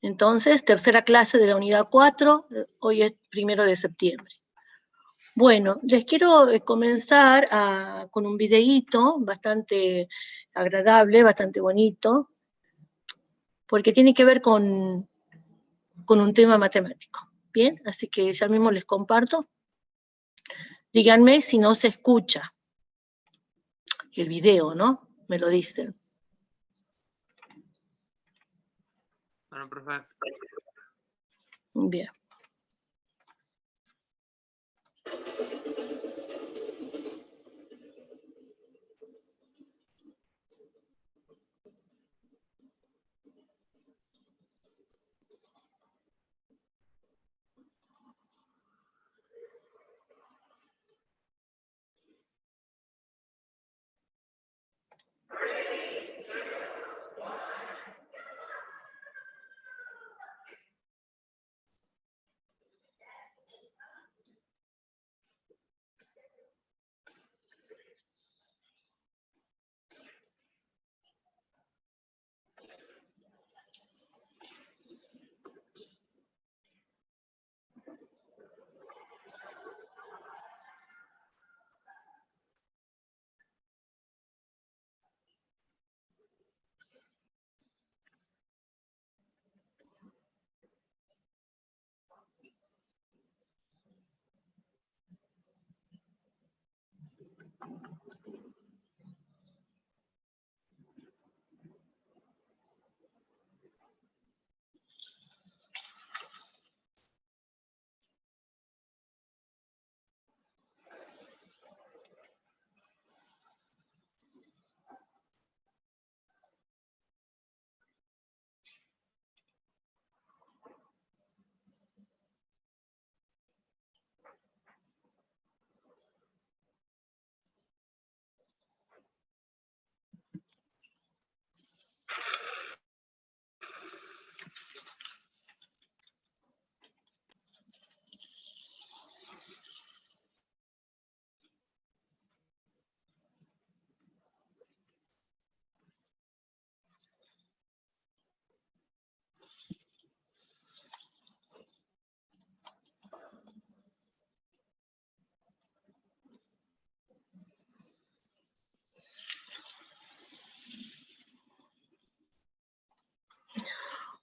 Entonces, tercera clase de la unidad 4, hoy es 1 de septiembre. Bueno, les quiero comenzar con un videíto bastante agradable, bastante bonito, porque tiene que ver con un tema matemático. Bien, así que ya mismo les comparto. Díganme si no se escucha el video, ¿no? Me lo dicen. Bueno, profe. Bien.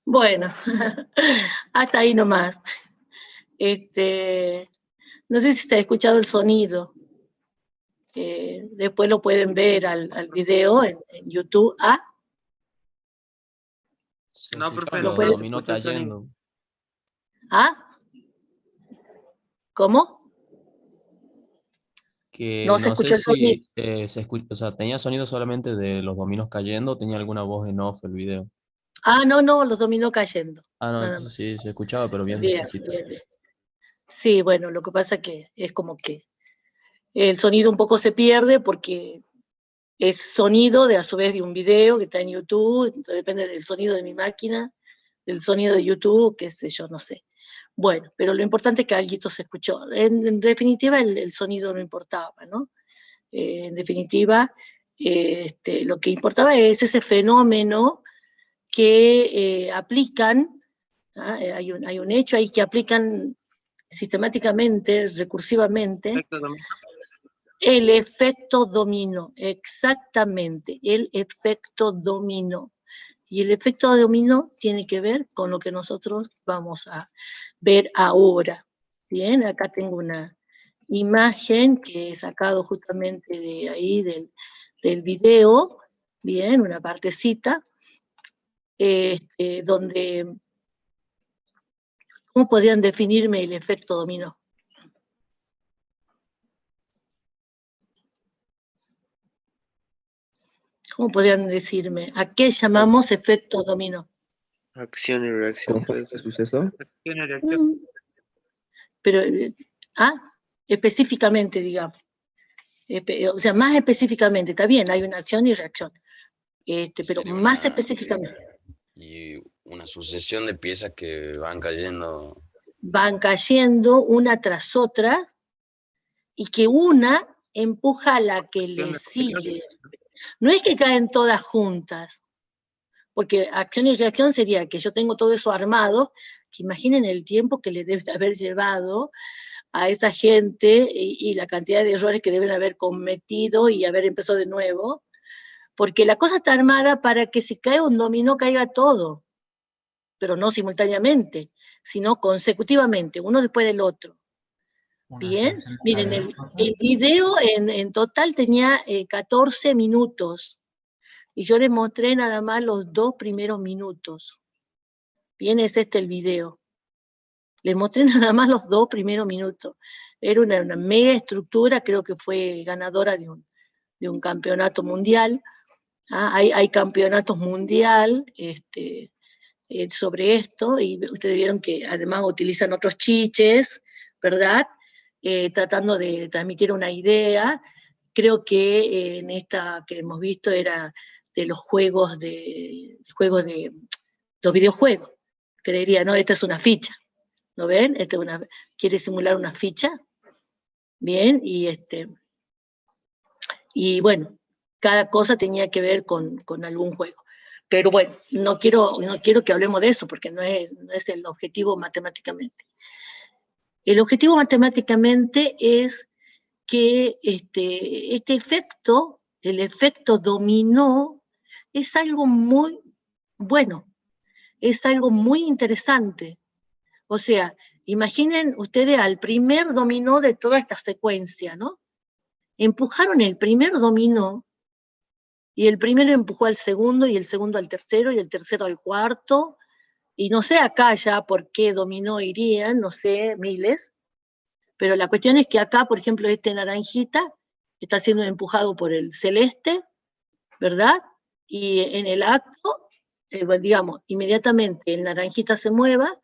Bueno, hasta ahí nomás. No sé si se ha escuchado el sonido. Después lo pueden ver al video en YouTube. ¿Ah? No, profe, Los no se dominó escucha el sonido. cayendo. ¿Ah? ¿Cómo? Que No se no sé escuchó el sonido. si se escucha, o sea, tenía sonido solamente de los dominos cayendo o tenía alguna voz en off el video. Ah, no, los dominó cayendo. Ah, no, Nada entonces más. sí, se escuchaba, pero bien Bien, despacito. bien. Sí, bueno, lo que pasa que es como que el sonido un poco se pierde porque es sonido a su vez de un video que está en YouTube, entonces depende del sonido de mi máquina, del sonido de YouTube, qué sé yo, no sé. Bueno, pero lo importante es que algo se escuchó. En definitiva, el sonido no importaba, ¿no? En definitiva, lo que importaba es ese fenómeno que aplican, ¿ah? Hay un hecho ahí que aplican sistemáticamente, recursivamente, Perfecto, dominó. el efecto dominó, exactamente, el efecto dominó. Y el efecto dominó tiene que ver con lo que nosotros vamos a ver ahora. Bien, acá tengo una imagen que he sacado justamente de ahí, del video, bien, una partecita, donde, ¿cómo podrían definirme el efecto dominó? ¿Cómo podrían decirme? ¿A qué llamamos efecto dominó? Acción y reacción, ¿puede ser suceso? Acción y reacción. Pero, específicamente, digamos. O sea, más específicamente, está bien, hay una acción y reacción. Pero Sería más específicamente. y una sucesión de piezas que van cayendo. Van cayendo una tras otra y que una empuja a la que Acción le y reacción. sigue. No es que caen todas juntas. porque acción y reacción sería que yo tengo todo eso armado, que imaginen el tiempo que le debe haber llevado a esa gente y la cantidad de errores que deben haber cometido y haber empezado de nuevo, porque la cosa está armada para que si cae un dominó caiga todo, pero no simultáneamente, sino consecutivamente, uno después del otro. Bien, miren, el video en total tenía 14 minutos, y yo les mostré nada más los 2 primeros minutos. Bien, es este el video. Les mostré nada más los 2 primeros minutos. Era una mega estructura, creo que fue ganadora de un campeonato mundial. Hay campeonatos mundial sobre esto, y ustedes vieron que además utilizan otros chiches, ¿verdad? Tratando de transmitir una idea. Creo que en esta que hemos visto era de los juegos de los videojuegos, creería, ¿no? Esta es una ficha, ¿lo ven? Quiere simular una ficha, bien, y bueno, cada cosa tenía que ver con algún juego. Pero bueno, no quiero que hablemos de eso, porque no es el objetivo matemáticamente. El objetivo matemáticamente es que este efecto, el efecto dominó, es algo muy bueno, es algo muy interesante. O sea, imaginen ustedes al primer dominó de toda esta secuencia, ¿no? Empujaron el primer dominó, y el primero empujó al segundo, y el segundo al tercero, y el tercero al cuarto, y no sé acá ya por qué dominó irían, no sé, miles, pero la cuestión es que acá, por ejemplo, este naranjita está siendo empujado por el celeste, ¿verdad? Y en el acto, bueno, digamos, inmediatamente el naranjita se mueva,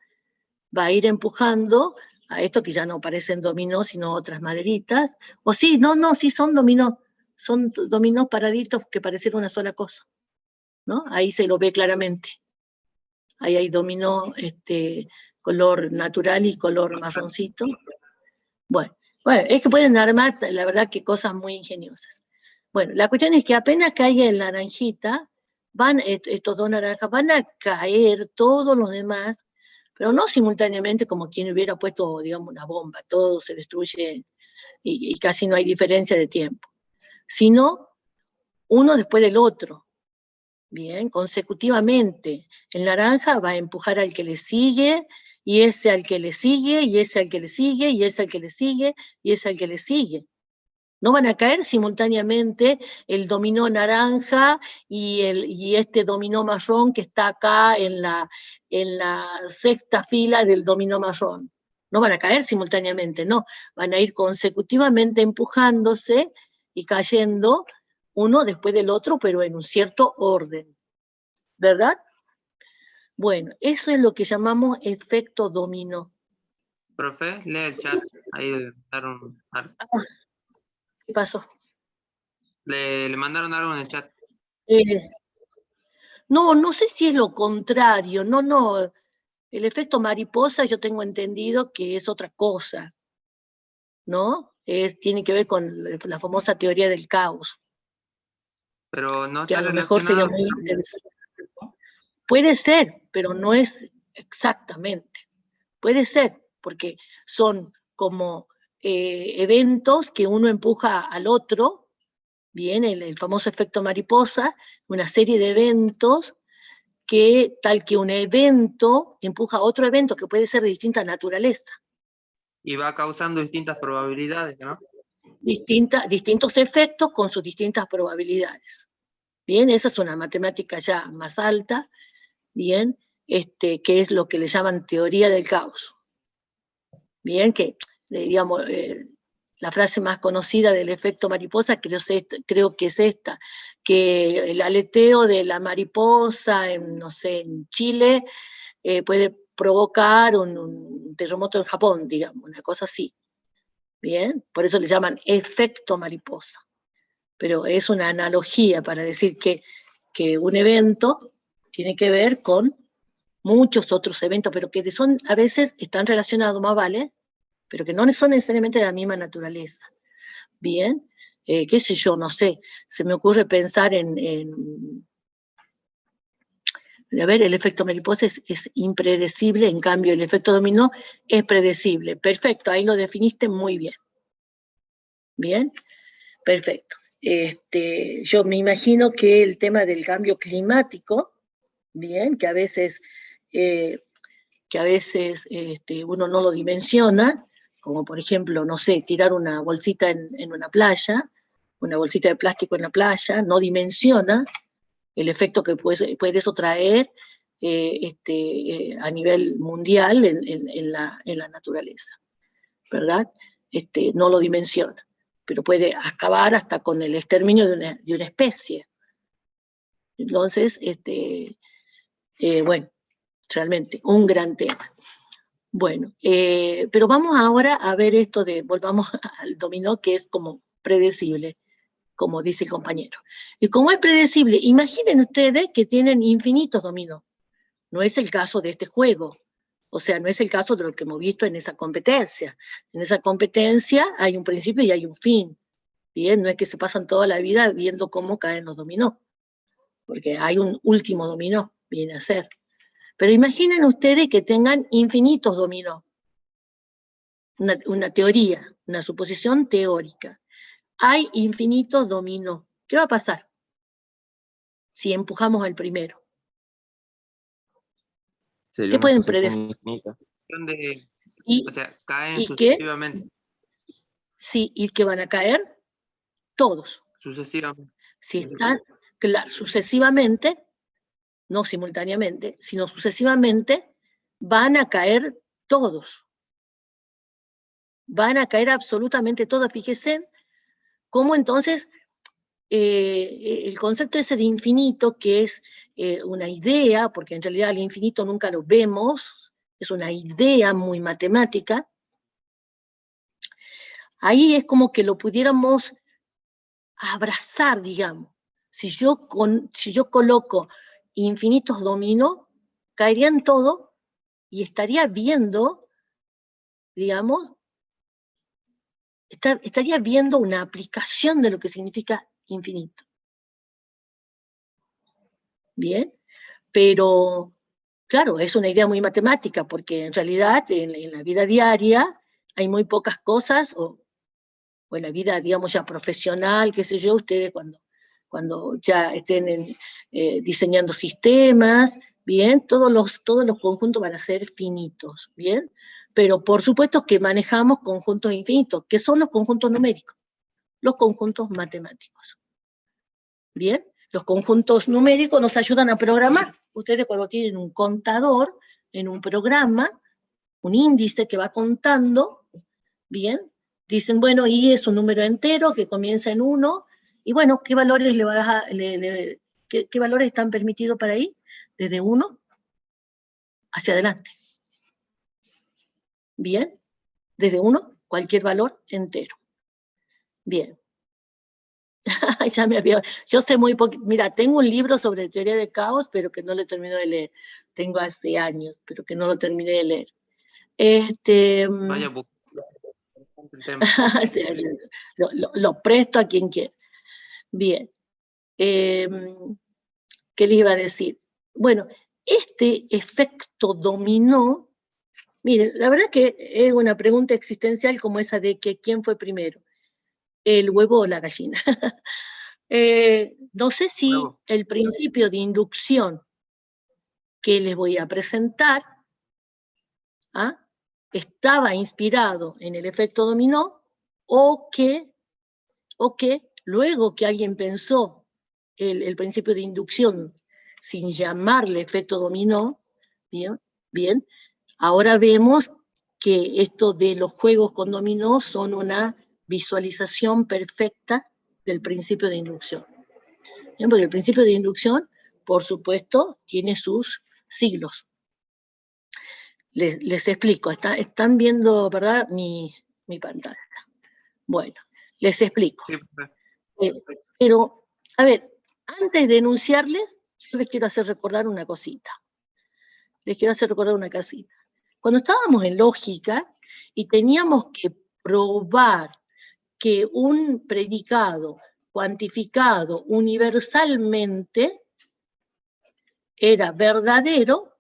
va a ir empujando a esto que ya no parecen dominó, sino otras maderitas, o sí, sí son dominó paraditos que parecen una sola cosa, ¿no? Ahí se lo ve claramente. Ahí hay dominó color natural y color marroncito. Bueno, es que pueden armar, la verdad, que cosas muy ingeniosas. Bueno, la cuestión es que apenas caiga el naranjita, estos 2 naranjas, van a caer todos los demás, pero no simultáneamente como quien hubiera puesto, digamos, una bomba, todo se destruye y casi no hay diferencia de tiempo, sino uno después del otro, bien, consecutivamente. El naranja va a empujar al que le sigue, y ese al que le sigue, y ese al que le sigue, y ese al que le sigue, y ese al que le sigue. No van a caer simultáneamente el dominó naranja y este dominó marrón que está acá en la 6ª fila del dominó marrón. No van a caer simultáneamente, no. Van a ir consecutivamente empujándose y cayendo uno después del otro, pero en un cierto orden, ¿verdad? Bueno, eso es lo que llamamos efecto dominó. Profe, lee el chat. Ahí le mandaron algo. ¿Qué pasó? Le mandaron algo en el chat. No sé si es lo contrario, no. El efecto mariposa yo tengo entendido que es otra cosa, ¿no? Tiene que ver con la famosa teoría del caos, Pero no que está a lo mejor sería relacionado. muy interesante. Puede ser, pero no es exactamente. Puede ser, porque son como eventos que uno empuja al otro, bien, el famoso efecto mariposa, una serie de eventos que tal que un evento empuja a otro evento que puede ser de distinta naturaleza. Y va causando distintas probabilidades, ¿no? Distintos efectos con sus distintas probabilidades. Bien, esa es una matemática ya más alta, bien, que es lo que le llaman teoría del caos. Bien, que digamos, la frase más conocida del efecto mariposa creo que es esta, que el aleteo de la mariposa no sé, en Chile puede provocar un terremoto en Japón, digamos, una cosa así. Bien, por eso le llaman efecto mariposa. Pero es una analogía para decir que un evento tiene que ver con muchos otros eventos, pero que a veces están relacionados, más vale, pero que no son necesariamente de la misma naturaleza. Bien, qué sé yo, no sé, se me ocurre pensar en A ver, el efecto mariposa es impredecible, en cambio el efecto dominó es predecible. Perfecto, ahí lo definiste muy bien. Bien, perfecto. Yo me imagino que el tema del cambio climático, bien, que a veces uno no lo dimensiona, como por ejemplo, no sé, tirar una bolsita en una playa, una bolsita de plástico en la playa, no dimensiona el efecto que puede eso traer a nivel mundial en la naturaleza, ¿verdad? No lo dimensiona, pero puede acabar hasta con el exterminio de una especie. Entonces, bueno, realmente, un gran tema. Bueno, pero vamos ahora a ver esto volvamos al dominó, que es como predecible, como dice el compañero. Y como es predecible, imaginen ustedes que tienen infinitos dominos. No es el caso de este juego. O sea, no es el caso de lo que hemos visto en esa competencia. En esa competencia hay un principio y hay un fin. Bien, no es que se pasan toda la vida viendo cómo caen los dominó, porque hay un último dominó, viene a ser. Pero imaginen ustedes que tengan infinitos dominó. Una teoría, una suposición teórica. Hay infinitos dominó. ¿Qué va a pasar si empujamos al primero? Sería ¿Qué una pueden sucesión predecir? infinita. ¿Y, O sea, caen y qué? sucesivamente. Sí, ¿y qué van a caer? Todos. Sucesivamente. Si están, claro, sucesivamente, no simultáneamente, sino sucesivamente, van a caer todos. Van a caer absolutamente todos. Fíjense cómo entonces el concepto ese de infinito, que es una idea, porque en realidad el infinito nunca lo vemos, es una idea muy matemática, ahí es como que lo pudiéramos abrazar, digamos. Si yo coloco infinitos dominó, caerían todos y estaría viendo, digamos, estaría viendo una aplicación de lo que significa infinito. Bien, pero claro, es una idea muy matemática, porque en realidad en la vida diaria hay muy pocas cosas, o en la vida, digamos, ya profesional, qué sé yo, ustedes cuando ya estén diseñando sistemas, bien, todos los conjuntos van a ser finitos, bien, pero por supuesto que manejamos conjuntos infinitos, que son los conjuntos numéricos, los conjuntos matemáticos, bien. Los conjuntos numéricos nos ayudan a programar. Ustedes cuando tienen un contador en un programa, un índice que va contando, bien, dicen, bueno, y es un número entero que comienza en 1, y bueno, ¿qué valores qué valores están permitidos para ahí? Desde 1 hacia adelante. Bien, desde 1, cualquier valor entero. Bien. Yo sé muy poquito. Mira, tengo un libro sobre teoría de caos, pero que no lo termino de leer. Tengo hace años, pero que no lo terminé de leer. Vaya, el tema. Lo presto a quien quiera. Bien. ¿Qué les iba a decir? Bueno, este efecto dominó, miren, la verdad que es una pregunta existencial como esa de que ¿quién fue primero? ¿El huevo o la gallina? No sé si Huevo. el principio de inducción que les voy a presentar estaba inspirado en el efecto dominó, o que luego que alguien pensó el principio de inducción sin llamarle efecto dominó, bien, ahora vemos que esto de los juegos con dominó son una visualización perfecta del principio de inducción. Bien, porque el principio de inducción, por supuesto, tiene sus siglos. Les explico, están viendo, ¿verdad?, mi pantalla. Bueno, les explico. Sí, Pero, a ver, antes de enunciarles, yo les quiero hacer recordar una cosita. Cuando estábamos en lógica y teníamos que probar que un predicado cuantificado universalmente era verdadero,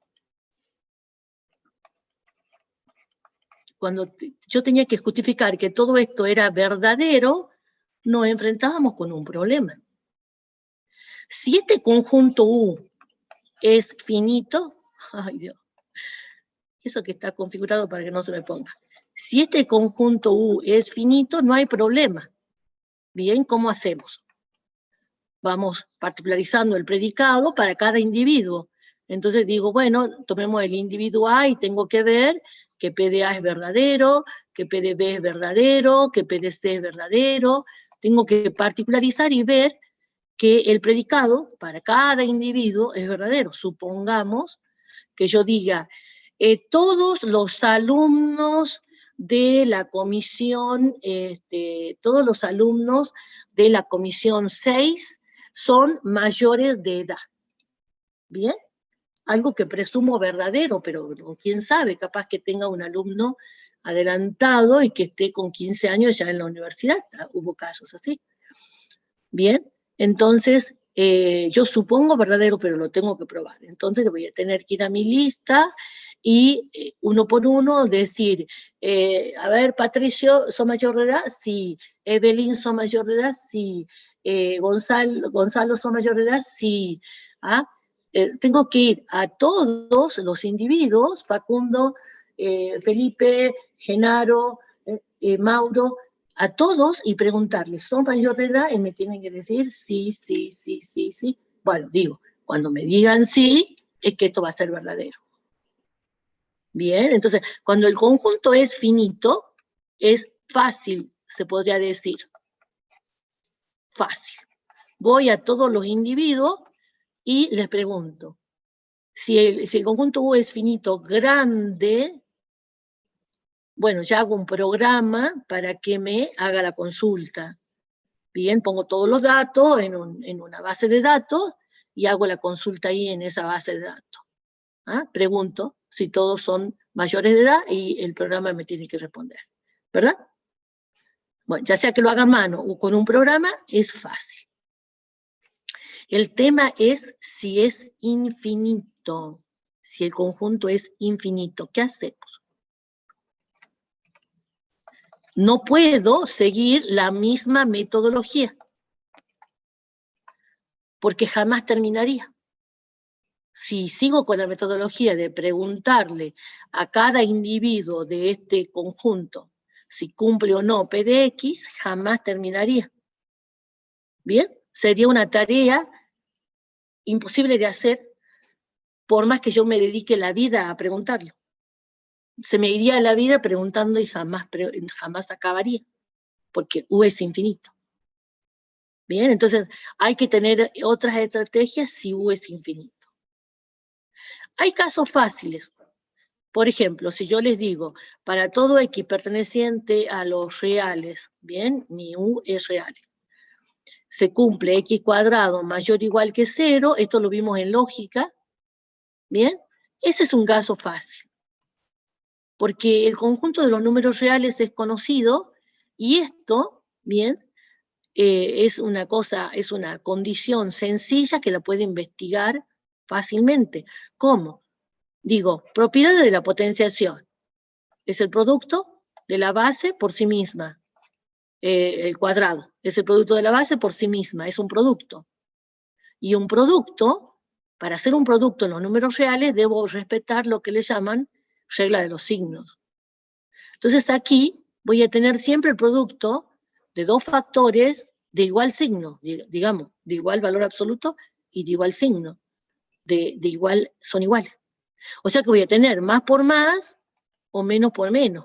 cuando yo tenía que justificar que todo esto era verdadero, nos enfrentábamos con un problema. Si este conjunto U es finito, ay Dios, eso que está configurado para que no se me ponga. Si este conjunto U es finito, no hay problema. Bien, ¿cómo hacemos? Vamos particularizando el predicado para cada individuo. Entonces digo, bueno, tomemos el individuo A y tengo que ver que P de A es verdadero, que P de B es verdadero, que P de C es verdadero. Tengo que particularizar y ver que el predicado para cada individuo es verdadero. Supongamos que yo diga, todos los alumnos de la comisión, todos los alumnos de la comisión 6 son mayores de edad. ¿Bien? Algo que presumo verdadero, pero quién sabe, capaz que tenga un alumno adelantado y que esté con 15 años ya en la universidad. Hubo casos así. Bien, entonces yo supongo verdadero, pero lo tengo que probar. Entonces voy a tener que ir a mi lista y uno por uno decir, a ver, Patricio, ¿sos mayor de edad? Sí. Evelyn, ¿sos mayor de edad? Sí. Gonzalo, ¿sos mayor de edad? Sí. ¿Ah? Tengo que ir a todos los individuos, Facundo, Felipe, Genaro, Mauro, a todos y preguntarles, ¿son mayor de edad? Y me tienen que decir sí, sí, sí, sí, sí. Bueno, digo, cuando me digan sí, es que esto va a ser verdadero. Bien, entonces, cuando el conjunto es finito, es fácil, se podría decir. Fácil. Voy a todos los individuos y les pregunto, si el conjunto U es finito grande, bueno, ya hago un programa para que me haga la consulta. Bien, pongo todos los datos en una base de datos y hago la consulta ahí en esa base de datos. ¿Ah? Pregunto si todos son mayores de edad y el programa me tiene que responder. ¿Verdad? Bueno, ya sea que lo haga a mano o con un programa, es fácil. El tema es si es infinito, si el conjunto es infinito. ¿Qué hacemos? No puedo seguir la misma metodología, porque jamás terminaría. Si sigo con la metodología de preguntarle a cada individuo de este conjunto si cumple o no P de X, jamás terminaría. ¿Bien? Sería una tarea imposible de hacer por más que yo me dedique la vida a preguntarlo. Se me iría la vida preguntando y jamás acabaría, porque U es infinito. Bien, entonces hay que tener otras estrategias si U es infinito. Hay casos fáciles. Por ejemplo, si yo les digo, para todo X perteneciente a los reales, bien, mi U es real, se cumple X cuadrado mayor o igual que 0, esto lo vimos en lógica, bien, ese es un caso fácil, porque el conjunto de los números reales es conocido, y esto, bien, es una condición sencilla que la puede investigar fácilmente. ¿Cómo? Digo, propiedades de la potenciación. Es el producto de la base por sí misma. El cuadrado es el producto de la base por sí misma, es un producto. Y un producto, para hacer un producto en los números reales, debo respetar lo que le llaman regla de los signos. Entonces aquí voy a tener siempre el producto de dos factores de igual signo, digamos, de igual valor absoluto y de igual signo, son iguales. O sea que voy a tener más por más o menos por menos.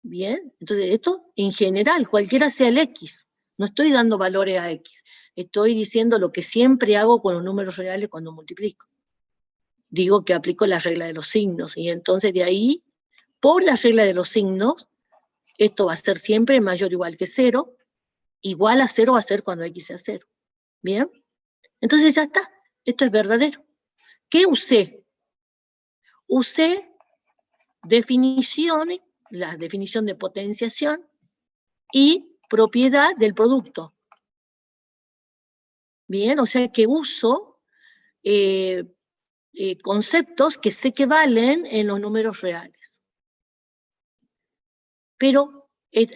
Bien, entonces esto en general, cualquiera sea el X, no estoy dando valores a X, estoy diciendo lo que siempre hago con los números reales cuando multiplico. Digo que aplico la regla de los signos, y entonces de ahí, por la regla de los signos, esto va a ser siempre mayor o igual que 0, igual a 0 va a ser cuando X sea 0. Bien, entonces ya está, esto es verdadero. ¿Qué usé? Usé definiciones, la definición de potenciación y propiedad del producto. Bien, o sea que uso conceptos que sé que valen en los números reales. Pero,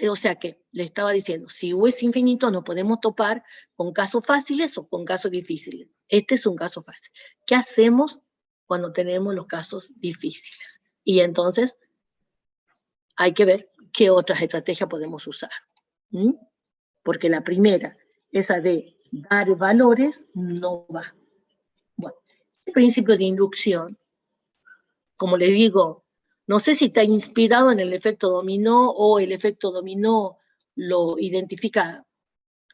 o sea que, le estaba diciendo, si U es infinito, no podemos topar con casos fáciles o con casos difíciles. Este es un caso fácil. ¿Qué hacemos cuando tenemos los casos difíciles? Y entonces, hay que ver qué otras estrategias podemos usar. ¿Mm? Porque la primera, esa de dar valores, no va. Bueno, el principio de inducción, como les digo, no sé si está inspirado en el efecto dominó o el efecto dominó lo identifica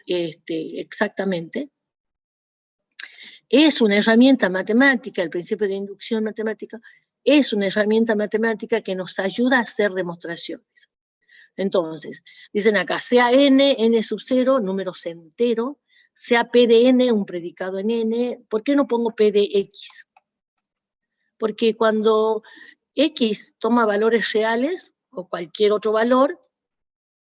exactamente. Es una herramienta matemática, el principio de inducción matemática, es una herramienta matemática que nos ayuda a hacer demostraciones. Entonces, dicen acá, sea n sub 0, números enteros, sea P de n, un predicado en n. ¿Por qué no pongo P de x? Porque cuando x toma valores reales, o cualquier otro valor,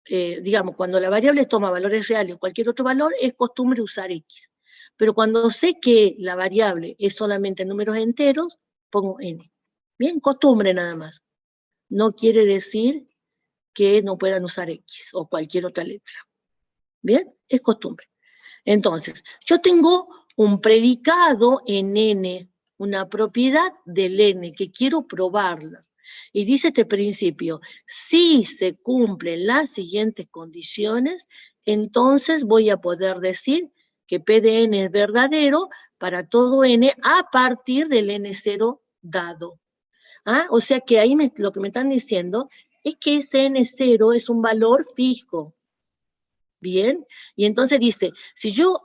digamos, cuando la variable toma valores reales o cualquier otro valor, es costumbre usar x. Pero cuando sé que la variable es solamente números enteros, pongo n. Bien, costumbre nada más. No quiere decir que no puedan usar x o cualquier otra letra. Bien, es costumbre. Entonces, yo tengo un predicado en n, una propiedad del n, que quiero probarla. Y dice este principio, si se cumplen las siguientes condiciones, entonces voy a poder decir que P de n es verdadero para todo n a partir del n0 dado. ¿Ah? O sea que ahí lo que me están diciendo es que ese n0 es un valor fijo. Bien, y entonces dice, si yo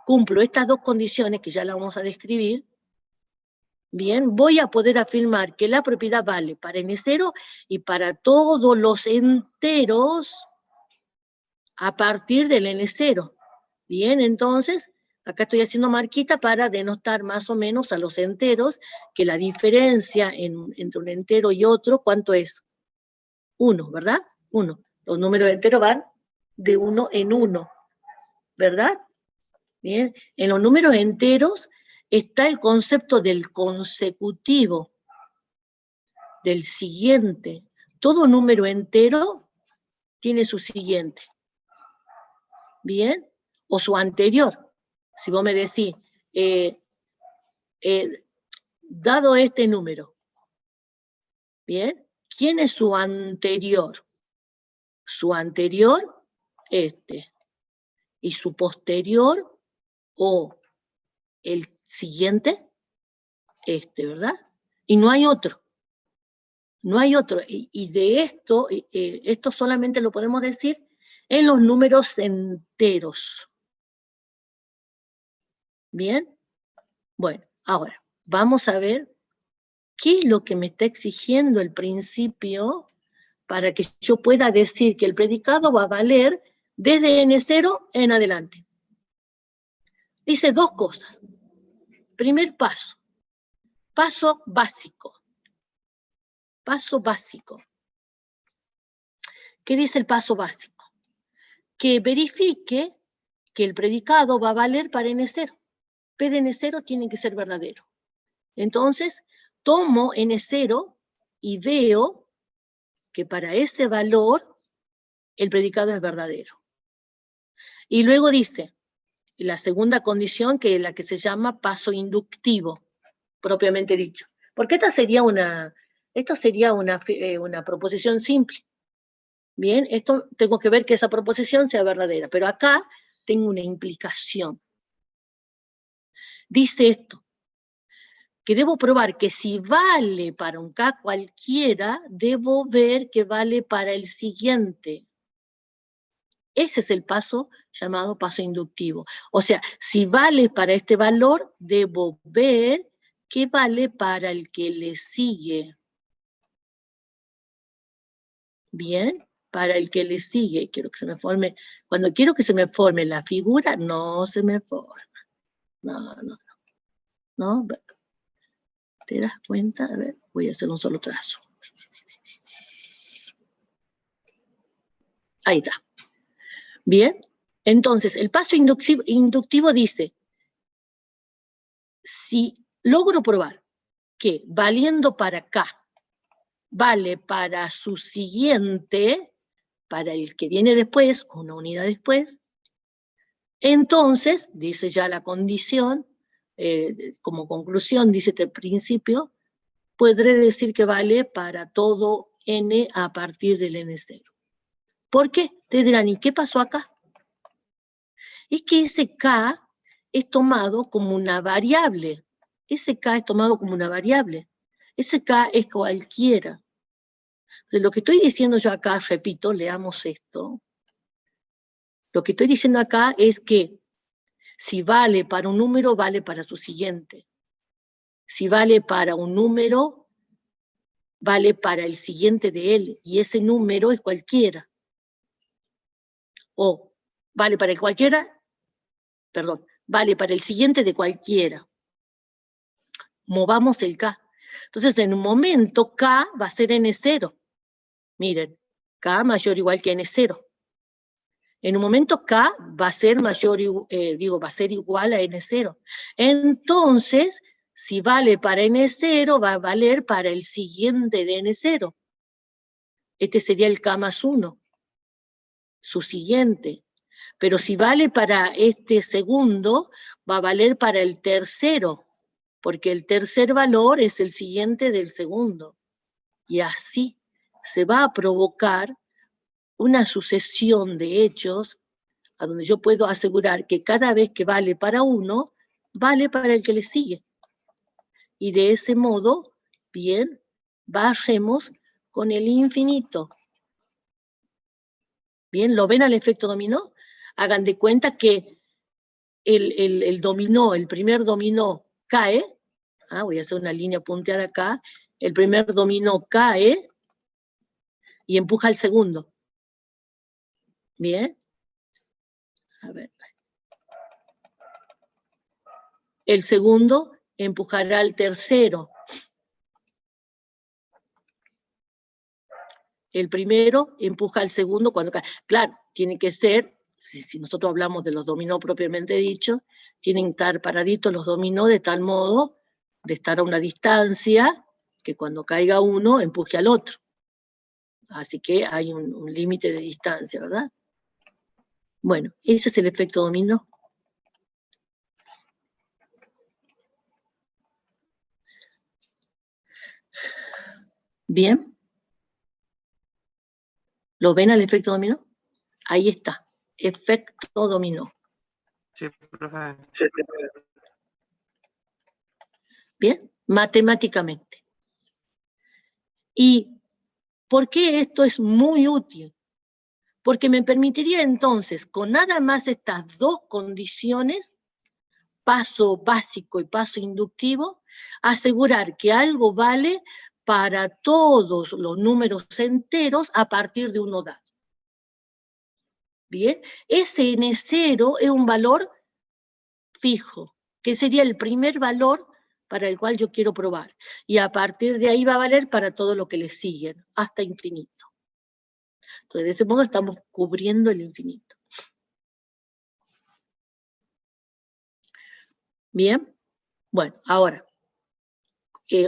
cumplo estas dos condiciones, que ya las vamos a describir, bien, voy a poder afirmar que la propiedad vale para n0 y para todos los enteros a partir del n0. Bien, entonces, acá estoy haciendo marquita para denotar más o menos a los enteros, que la diferencia entre un entero y otro, ¿cuánto es? 1, ¿verdad? 1. Los números enteros van de 1 en 1, ¿verdad? Bien, en los números enteros está el concepto del consecutivo, del siguiente. Todo número entero tiene su siguiente. Bien, o su anterior. Si vos me decís, dado este número, bien, ¿quién es su anterior? Su anterior, este. Y su posterior, o el siguiente, este, ¿verdad? Y no hay otro. No hay otro. Y de esto, esto solamente lo podemos decir en los números enteros. ¿Bien? Bueno, ahora, vamos a ver qué es lo que me está exigiendo el principio para que yo pueda decir que el predicado va a valer desde n0 en adelante. Dice dos cosas. Primer paso. Paso básico. Paso básico. ¿Qué dice el paso básico? Que verifique que el predicado va a valer para n0. P de n0 tiene que ser verdadero. Entonces, tomo n0 y veo que para ese valor el predicado es verdadero. Y luego dice, la segunda condición, que es la que se llama paso inductivo, propiamente dicho. Porque esto sería una proposición simple. Bien, esto tengo que ver que esa proposición sea verdadera, pero acá tengo una implicación. Dice esto, que debo probar que si vale para un K cualquiera, debo ver que vale para el siguiente. Ese es el paso llamado paso inductivo. O sea, si vale para este valor, debo ver que vale para el que le sigue. Bien, para el que le sigue. Quiero que se me forme. Cuando quiero que se me forme la figura, no se me forma. No. ¿Te das cuenta? A ver, voy a hacer un solo trazo. Ahí está. Bien, entonces el paso inductivo dice, Si logro probar que valiendo para K, vale para su siguiente, para el que viene después, una unidad después, entonces, dice ya la condición, como conclusión, dice este principio, podré decir que vale para todo n a partir del n0. ¿Por qué? Ustedes dirán, ¿y qué pasó acá? Es que ese k es tomado como una variable. Ese k es tomado como una variable. Ese k es cualquiera. Entonces, lo que estoy diciendo yo acá, repito, leamos esto. Lo que estoy diciendo acá es que si vale para un número, vale para su siguiente. Si vale para un número, vale para el siguiente de él, y ese número es cualquiera. O vale para el cualquiera, perdón, vale para el siguiente de cualquiera. Movamos el K. Entonces, en un momento, K va a ser N0. Miren, K mayor o igual que N0. En un momento K va a ser mayor, va a ser igual a N0. Entonces, si vale para N0, va a valer para el siguiente de N0. Este sería el K más 1, su siguiente. Pero si vale para este segundo, va a valer para el tercero, porque el tercer valor es el siguiente del segundo. Y así se va a provocar una sucesión de hechos a donde yo puedo asegurar que cada vez que vale para uno, vale para el que le sigue. Y de ese modo, bien, bajemos con el infinito. Bien, ¿lo ven al efecto dominó? Hagan de cuenta que el dominó, el primer dominó cae, voy a hacer una línea punteada acá, el primer dominó cae y empuja al segundo. Bien. A ver. El segundo empujará al tercero. El primero empuja al segundo cuando cae. Claro, tiene que ser, si nosotros hablamos de los dominó propiamente dicho, tienen que estar paraditos los dominó de tal modo de estar a una distancia que cuando caiga uno empuje al otro. Así que hay un límite de distancia, ¿verdad? Bueno, ese es el efecto dominó. Bien. ¿Lo ven al efecto dominó? Ahí está, efecto dominó. Sí, profe. Bien, matemáticamente. ¿Y por qué esto es muy útil? Porque me permitiría entonces, con nada más estas dos condiciones, paso básico y paso inductivo, asegurar que algo vale para todos los números enteros a partir de uno dado. Bien, ese N0 es un valor fijo, que sería el primer valor para el cual yo quiero probar. Y a partir de ahí va a valer para todo lo que le siguen, hasta infinito. Entonces, de ese modo estamos cubriendo el infinito. Bien, bueno, ahora,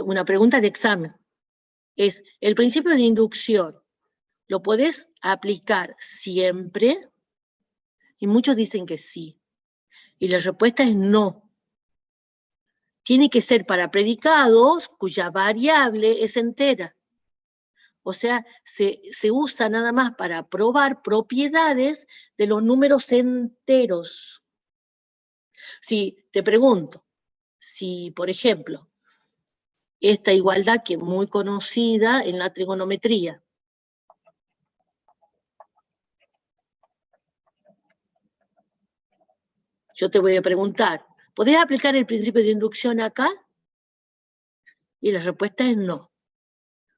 una pregunta de examen. Es, ¿el principio de inducción lo podés aplicar siempre? Y muchos dicen que sí. Y la respuesta es no. Tiene que ser para predicados cuya variable es entera. O sea, se usa nada más para probar propiedades de los números enteros. Si te pregunto, si por ejemplo, esta igualdad que es muy conocida en la trigonometría, yo te voy a preguntar, ¿podés aplicar el principio de inducción acá? Y la respuesta es no.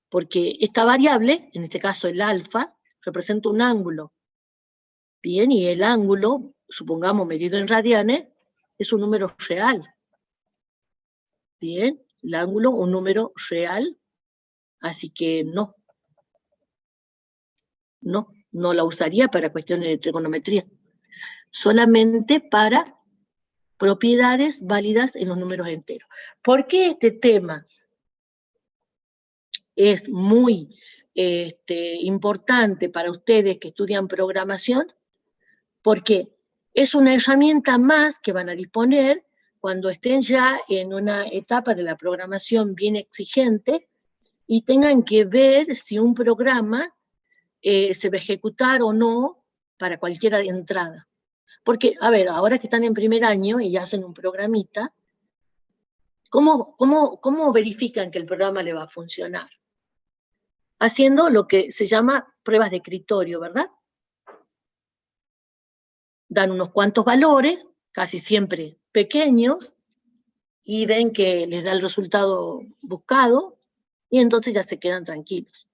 Porque esta variable, en este caso el alfa, representa un ángulo. Bien, y el ángulo, supongamos medido en radianes, es un número real. Bien, el ángulo, un número real, así que no. No la usaría para cuestiones de trigonometría. Solamente para propiedades válidas en los números enteros. ¿Por qué este tema es muy importante para ustedes que estudian programación? Porque es una herramienta más que van a disponer cuando estén ya en una etapa de la programación bien exigente y tengan que ver si un programa se va a ejecutar o no para cualquier entrada. Porque, a ver, ahora que están en primer año y hacen un programita, ¿cómo verifican que el programa le va a funcionar? Haciendo lo que se llama pruebas de escritorio, ¿verdad? Dan unos cuantos valores, casi siempre pequeños, y ven que les da el resultado buscado, y entonces ya se quedan tranquilos.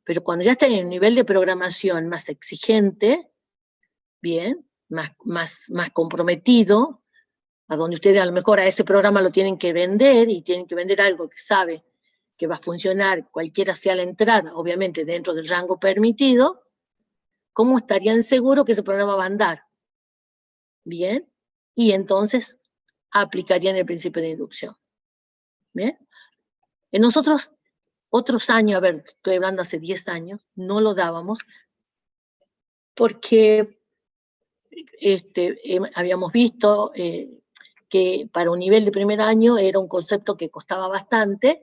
Pero cuando ya están en un nivel de programación más exigente, bien, más comprometido, a donde ustedes a lo mejor a ese programa lo tienen que vender, y tienen que vender algo que sabe que va a funcionar cualquiera sea la entrada, obviamente dentro del rango permitido, ¿cómo estarían seguros que ese programa va a andar? Bien, y entonces aplicarían el principio de inducción. Bien, en nosotros, otros años, a ver, estoy hablando hace 10 años, no lo dábamos, porque habíamos visto que para un nivel de primer año era un concepto que costaba bastante,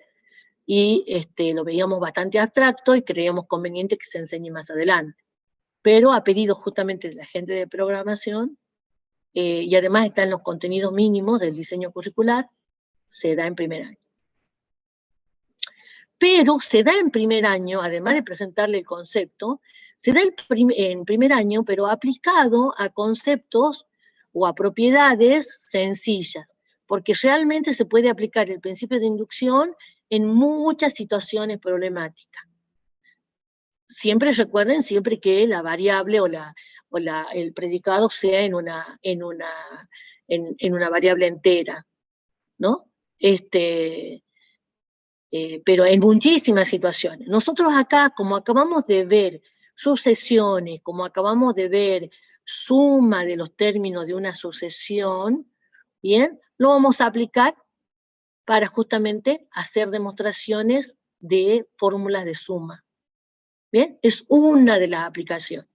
y lo veíamos bastante abstracto y creíamos conveniente que se enseñe más adelante. Pero a pedido justamente de la gente de programación, y además está en los contenidos mínimos del diseño curricular, se da en primer año. Pero se da en primer año, además de presentarle el concepto, se da en primer año, pero aplicado a conceptos o a propiedades sencillas, porque realmente se puede aplicar el principio de inducción en muchas situaciones problemáticas. Siempre recuerden, siempre que la variable o el predicado sea en una variable entera, ¿no? Pero en muchísimas situaciones. Nosotros acá, como acabamos de ver sucesiones, como acabamos de ver suma de los términos de una sucesión, bien, lo vamos a aplicar para justamente hacer demostraciones de fórmulas de suma. Bien, es una de las aplicaciones,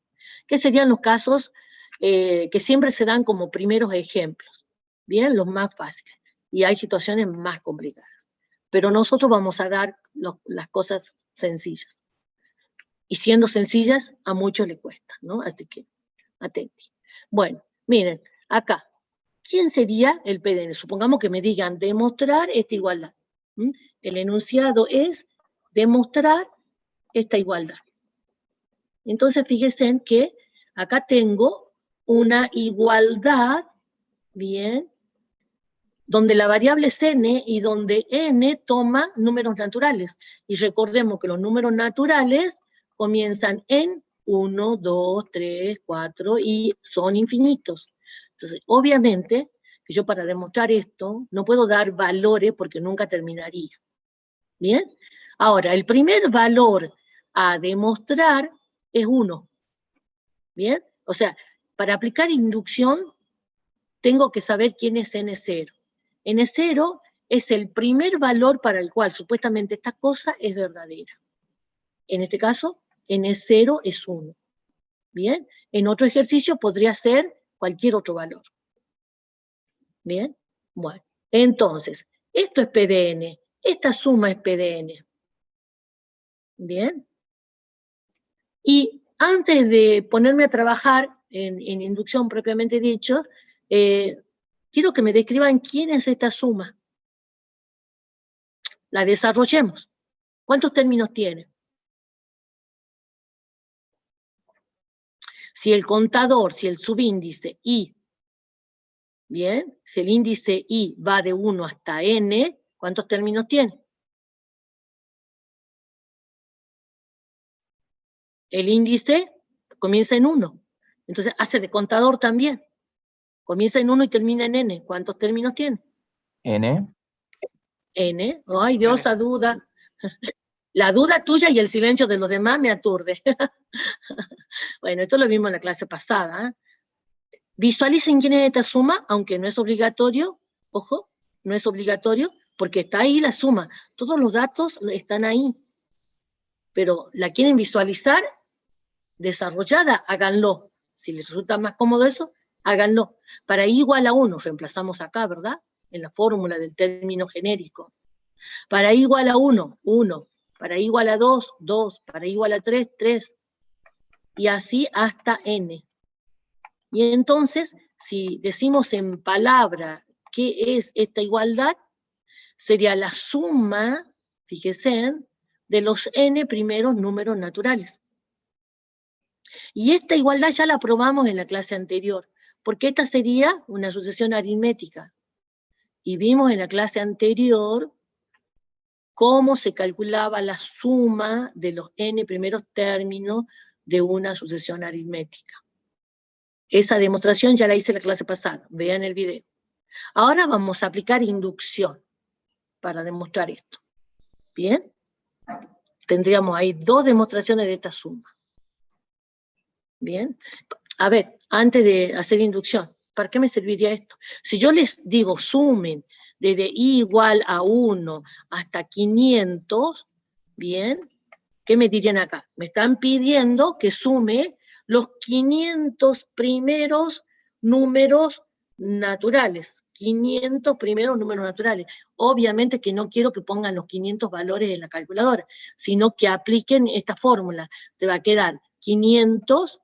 que serían los casos que siempre se dan como primeros ejemplos, bien, los más fáciles, y hay situaciones más complicadas. Pero nosotros vamos a dar las cosas sencillas. Y siendo sencillas, a muchos les cuesta, ¿no? Así que, atentos. Bueno, miren, acá, ¿quién sería el PDN? Supongamos que me digan demostrar esta igualdad. El enunciado es demostrar esta igualdad. Entonces, fíjense que acá tengo una igualdad, bien, donde la variable es n y donde n toma números naturales. Y recordemos que los números naturales comienzan en 1, 2, 3, 4 y son infinitos. Entonces, obviamente, que yo para demostrar esto no puedo dar valores porque nunca terminaría. ¿Bien? Ahora, el primer valor a demostrar es 1. ¿Bien? O sea, para aplicar inducción tengo que saber quién es n0. N0 es el primer valor para el cual supuestamente esta cosa es verdadera. En este caso, N0 es 1. ¿Bien? En otro ejercicio podría ser cualquier otro valor. ¿Bien? Bueno, entonces, esto es PDN, esta suma es PDN. ¿Bien? Y antes de ponerme a trabajar en inducción propiamente dicho, quiero que me describan quién es esta suma. La desarrollemos. ¿Cuántos términos tiene? Si el contador, si el subíndice i, bien, si el índice i va de 1 hasta n, ¿cuántos términos tiene? El índice comienza en 1. Entonces hace de contador también. Comienza en 1 y termina en n. ¿Cuántos términos tiene? N. N. Ay, Dios, esa duda. La duda tuya y el silencio de los demás me aturde. Bueno, esto lo vimos en la clase pasada. Visualicen quién es esta suma, aunque no es obligatorio, ojo, no es obligatorio, porque está ahí la suma. Todos los datos están ahí. Pero la quieren visualizar desarrollada, háganlo. Si les resulta más cómodo eso, háganlo. Para i igual a 1, reemplazamos acá, ¿verdad? En la fórmula del término genérico. Para i igual a 1, 1. Para i igual a 2, 2. Para i igual a 3, 3. Y así hasta n. Y entonces, si decimos en palabra qué es esta igualdad, sería la suma, fíjense, de los n primeros números naturales. Y esta igualdad ya la probamos en la clase anterior, porque esta sería una sucesión aritmética. Y vimos en la clase anterior cómo se calculaba la suma de los n primeros términos de una sucesión aritmética. Esa demostración ya la hice en la clase pasada, vean el video. Ahora vamos a aplicar inducción para demostrar esto. ¿Bien? Tendríamos ahí 2 demostraciones de esta suma. ¿Bien? A ver, antes de hacer inducción, ¿para qué me serviría esto? Si yo les digo sumen desde i igual a 1 hasta 500, ¿bien? ¿Qué me dirían acá? Me están pidiendo que sume los 500 primeros números naturales. 500 primeros números naturales. Obviamente que no quiero que pongan los 500 valores en la calculadora, sino que apliquen esta fórmula. Te va a quedar 500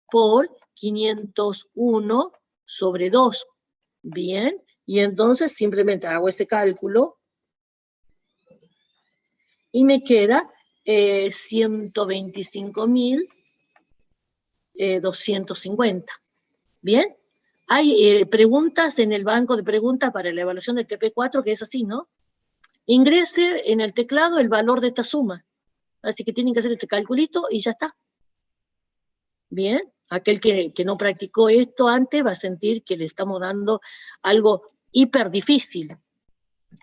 por 501 sobre 2. Bien, y entonces simplemente hago ese cálculo y me queda 125.250. Bien, hay preguntas en el banco de preguntas para la evaluación del TP4 que es así, ¿no? Ingrese en el teclado el valor de esta suma. Así que tienen que hacer este calculito y ya está. Bien, aquel que no practicó esto antes va a sentir que le estamos dando algo hiper difícil.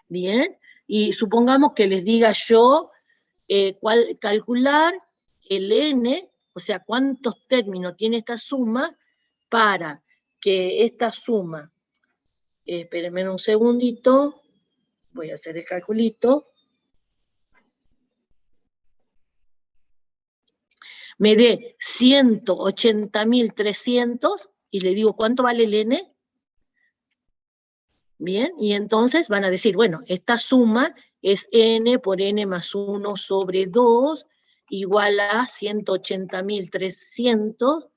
Bien, y supongamos que les diga yo calcular el n, o sea, cuántos términos tiene esta suma para que esta suma, espérenme un segundito, voy a hacer el calculito, me dé 180.300 y le digo, ¿cuánto vale el n? Bien, y entonces van a decir, bueno, esta suma es n por n más 1 sobre 2 igual a 180.300,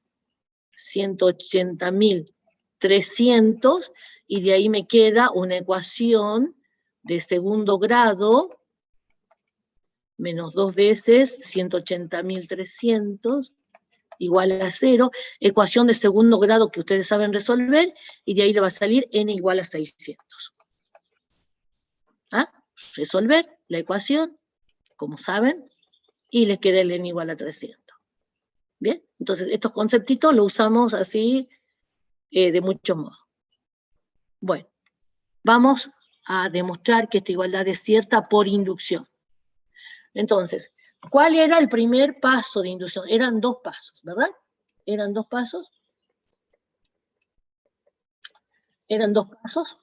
180.300, y de ahí me queda una ecuación de segundo grado, menos 2 veces 180.300, igual a 0, ecuación de segundo grado que ustedes saben resolver, y de ahí le va a salir n igual a 600. ¿Ah? Resolver la ecuación, como saben, y les queda el n igual a 300. ¿Bien? Entonces, estos conceptitos los usamos así de muchos modos. Bueno, vamos a demostrar que esta igualdad es cierta por inducción. Entonces, ¿cuál era el primer paso de inducción? Eran 2 pasos, ¿verdad? ¿Eran 2 pasos? ¿Eran 2 pasos?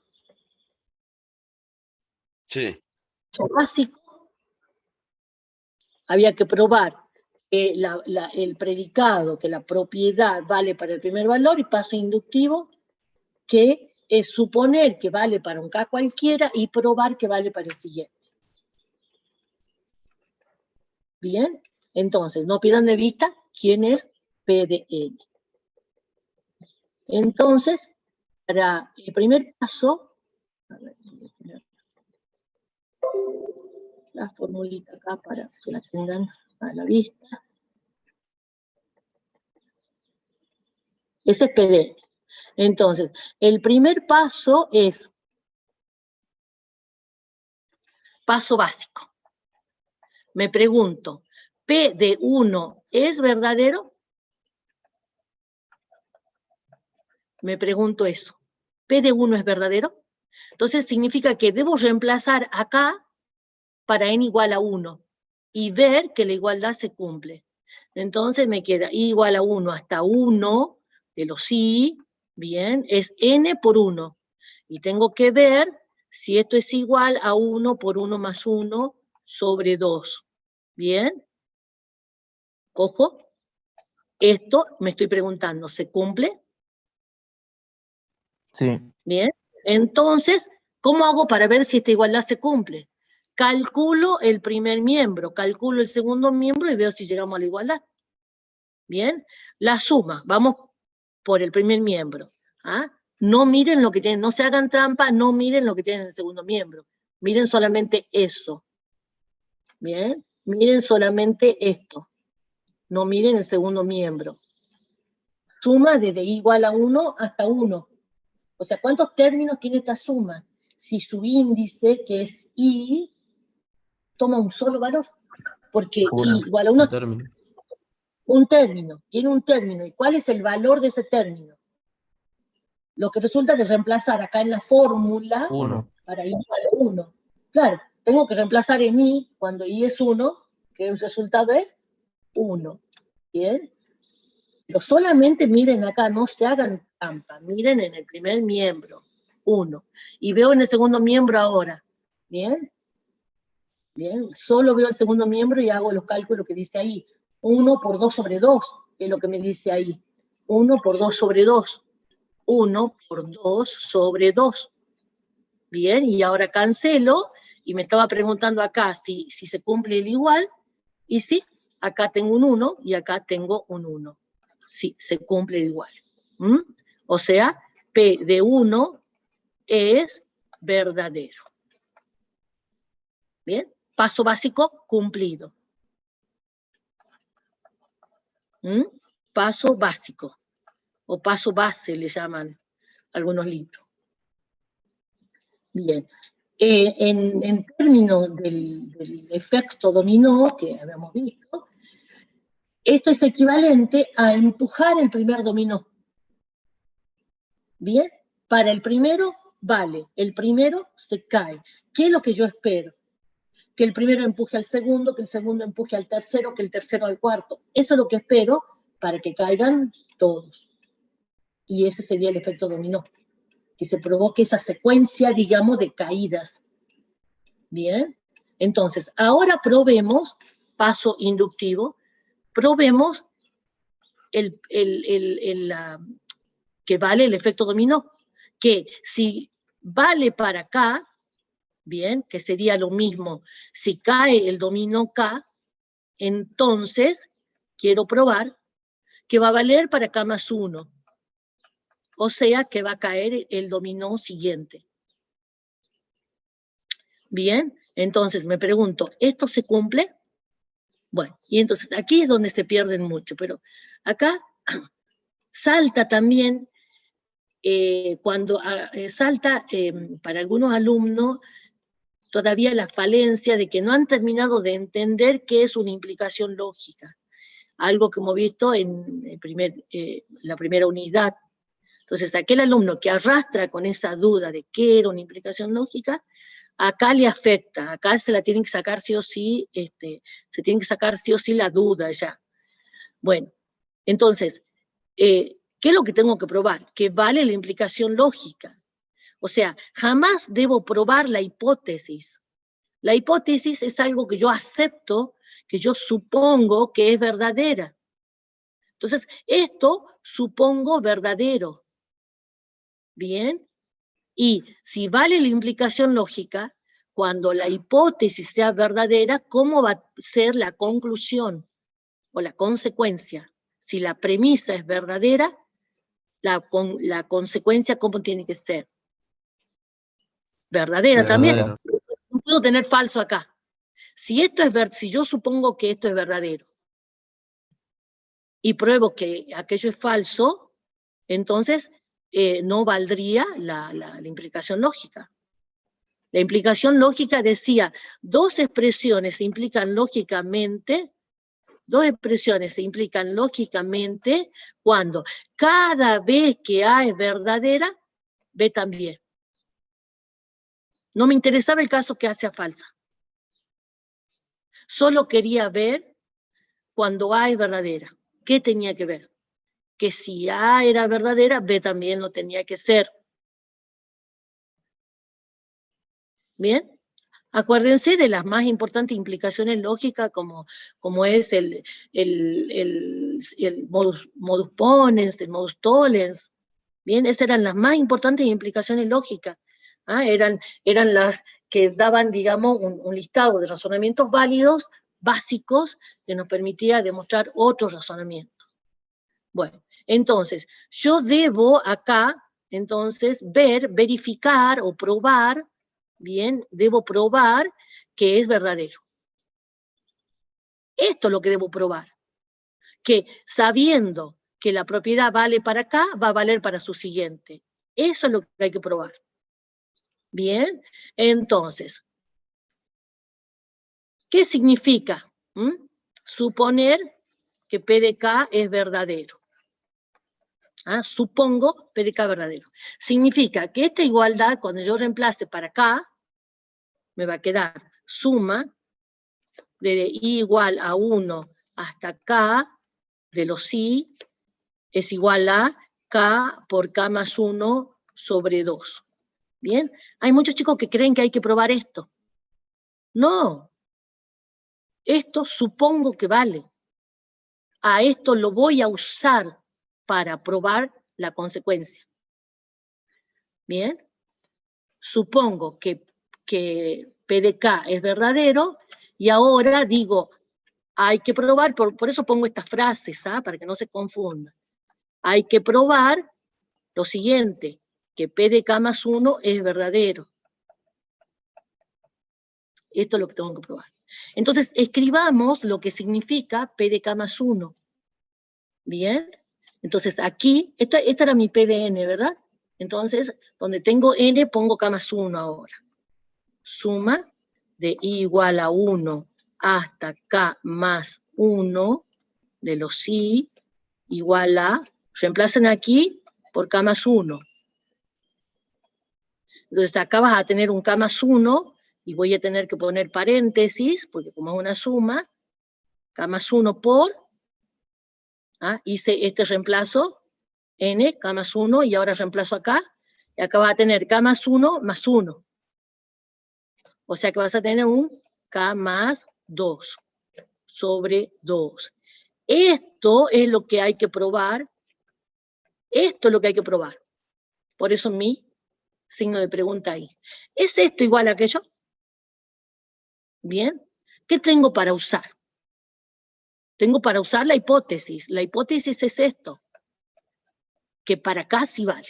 Sí. Básico. Había que probar que el predicado, que la propiedad vale para el primer valor, y paso inductivo, que es suponer que vale para un K cualquiera y probar que vale para el siguiente. Bien, entonces, no pierdan de vista quién es P de N. Entonces, para el primer paso, a ver, voy a poner la formulita acá para que la tengan a la vista. Ese es P de N. Entonces, el primer paso es paso básico. Me pregunto, ¿P de 1 es verdadero? Me pregunto eso. ¿P de 1 es verdadero? Entonces significa que debo reemplazar acá para n igual a 1 y ver que la igualdad se cumple. Entonces me queda i igual a 1 hasta 1 de los i, Bien, es n por 1. Y tengo que ver si esto es igual a 1 por 1 más 1 sobre 2. Bien. Ojo. Esto me estoy preguntando, ¿se cumple? Sí. Bien. Entonces, ¿cómo hago para ver si esta igualdad se cumple? Calculo el primer miembro, calculo el segundo miembro y veo si llegamos a la igualdad. Bien. La suma, vamos por el primer miembro. ¿Ah? No miren lo que tienen, no se hagan trampa, no miren lo que tienen en el segundo miembro. Miren solamente eso. Bien. Miren solamente esto. No miren el segundo miembro. Suma desde igual a 1 hasta 1. O sea, ¿cuántos términos tiene esta suma? Si su índice, que es i, toma un solo valor. Porque i igual a 1, Un término. un término, tiene un término. ¿Y cuál es el valor de ese término? Lo que resulta de reemplazar acá en la fórmula, 1. para i igual a 1. Claro, tengo que reemplazar en i, cuando i es 1, que el resultado es 1. ¿Bien? Pero solamente miren acá, no se hagan trampa, miren en el primer miembro, 1. Y veo en el segundo miembro ahora, ¿bien? Bien, solo veo el segundo miembro y hago los cálculos que dice ahí. 1 por 2 sobre 2, es lo que me dice ahí. 1 por 2 sobre 2. 1 por 2 sobre 2. Bien, y ahora cancelo, y me estaba preguntando acá si se cumple el igual, y sí, acá tengo un 1 y acá tengo un 1. Sí, se cumple el igual. ¿Mm? O sea, P de 1 es verdadero. Bien, paso básico cumplido. ¿Mm? Paso básico, o paso base le llaman algunos libros. Bien, en términos del efecto dominó que habíamos visto, esto es equivalente a empujar el primer dominó. Bien, para el primero vale, el primero se cae. ¿Qué es lo que yo espero? Que el primero empuje al segundo, que el segundo empuje al tercero, que el tercero al cuarto. Eso es lo que espero para que caigan todos. Y ese sería el efecto dominó, que se provoque esa secuencia, digamos, de caídas. Bien, entonces, ahora probemos, paso inductivo, probemos que vale el efecto dominó, que si vale para acá, bien, que sería lo mismo, si cae el dominó K, entonces quiero probar que va a valer para K más 1, o sea que va a caer el dominó siguiente. Bien, entonces me pregunto, ¿esto se cumple? Bueno, y entonces aquí es donde se pierden mucho, pero acá salta también, cuando salta para algunos alumnos todavía la falencia de que no han terminado de entender qué es una implicación lógica, algo que hemos visto en la primera unidad. Entonces, aquel alumno que arrastra con esa duda de qué era una implicación lógica, acá le afecta, acá se la tienen que sacar sí o sí, se tiene que sacar sí o sí la duda ya. Bueno, entonces, ¿qué es lo que tengo que probar? Que vale la implicación lógica. O sea, jamás debo probar la hipótesis. La hipótesis es algo que yo acepto, que yo supongo que es verdadera. Entonces, esto supongo verdadero. Bien. Y si vale la implicación lógica, cuando la hipótesis sea verdadera, ¿cómo va a ser la conclusión o la consecuencia? Si la premisa es verdadera, la consecuencia, ¿cómo tiene que ser? Verdadera también. Verdadero. No puedo tener falso acá. Si yo supongo que esto es verdadero y pruebo que aquello es falso, entonces no valdría la implicación lógica. La implicación lógica decía, dos expresiones se implican lógicamente cuando cada vez que A es verdadera, B también. No me interesaba el caso que A sea falsa. Solo quería ver cuando A es verdadera. ¿Qué tenía que ver? que si A era verdadera, B también lo tenía que ser. ¿Bien? Acuérdense de las más importantes implicaciones lógicas como es el modus ponens, el modus tollens. Bien, esas eran las más importantes implicaciones lógicas. ¿Ah? Eran las que daban, digamos, un listado de razonamientos válidos, básicos, que nos permitía demostrar otros razonamientos. Bueno, entonces, yo debo acá, entonces, verificar o probar, bien, debo probar que es verdadero. Esto es lo que debo probar. Que sabiendo que la propiedad vale para acá, va a valer para su siguiente. Eso es lo que hay que probar. Bien, entonces, ¿qué significa? Suponer que P de K es verdadero. ¿Ah? Supongo P de K verdadero. Significa que esta igualdad, cuando yo reemplace para K, me va a quedar suma de I igual a 1 hasta K de los I es igual a K por K más 1 sobre 2. ¿Bien? Hay muchos chicos que creen que hay que probar esto. No. Esto supongo que vale. A esto lo voy a usar para probar la consecuencia. ¿Bien? Supongo que P de K es verdadero y ahora digo, hay que probar, por eso pongo estas frases, para que no se confunda. Hay que probar lo siguiente, que P de K más 1 es verdadero. Esto es lo que tengo que probar. Entonces, escribamos lo que significa P de K más 1. ¿Bien? Entonces, aquí, esta era mi P de N, ¿verdad? Entonces, donde tengo N, pongo K más 1 ahora. Suma de I igual a 1 hasta K más 1 de los I igual a, reemplacen aquí por K más 1. Entonces acá vas a tener un K más 1 y voy a tener que poner paréntesis, porque como es una suma, K más 1 por, hice este reemplazo, N, K más 1, y ahora reemplazo acá, y acá vas a tener K más 1 más 1. O sea que vas a tener un K más 2 sobre 2. Esto es lo que hay que probar. Esto es lo que hay que probar. Por eso mi signo de pregunta ahí. ¿Es esto igual a aquello? Bien. ¿Qué tengo para usar? Tengo para usar la hipótesis. La hipótesis es esto. Que para acá sí vale.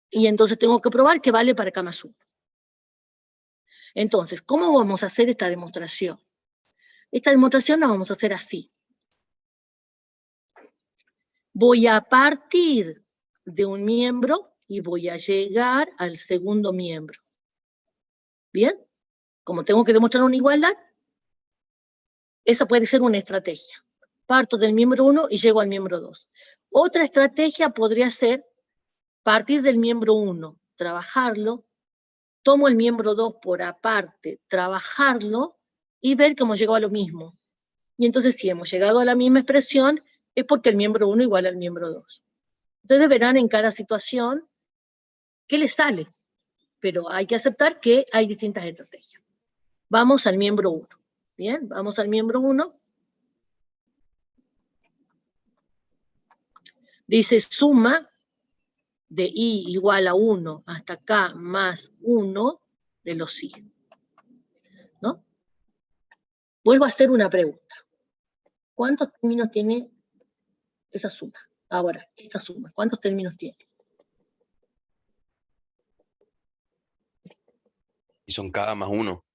Y entonces tengo que probar que vale para K más 1. Entonces, ¿cómo vamos a hacer esta demostración? Esta demostración la vamos a hacer así. Voy a partir de un miembro y voy a llegar al segundo miembro. ¿Bien? Como tengo que demostrar una igualdad, esa puede ser una estrategia. Parto del miembro 1 y llego al miembro 2. Otra estrategia podría ser partir del miembro 1, trabajarlo, tomo el miembro 2 por aparte, trabajarlo y ver cómo llegó a lo mismo. Y entonces si hemos llegado a la misma expresión, es porque el miembro 1 igual al miembro 2. Ustedes verán en cada situación qué les sale, pero hay que aceptar que hay distintas estrategias. Vamos al miembro 1. Bien, vamos al miembro 1. Dice suma de I igual a 1 hasta K más 1 de los I. ¿No? Vuelvo a hacer una pregunta. ¿Cuántos términos tiene esa suma? Ahora, esta suma, ¿cuántos términos tiene? Y son K más 1.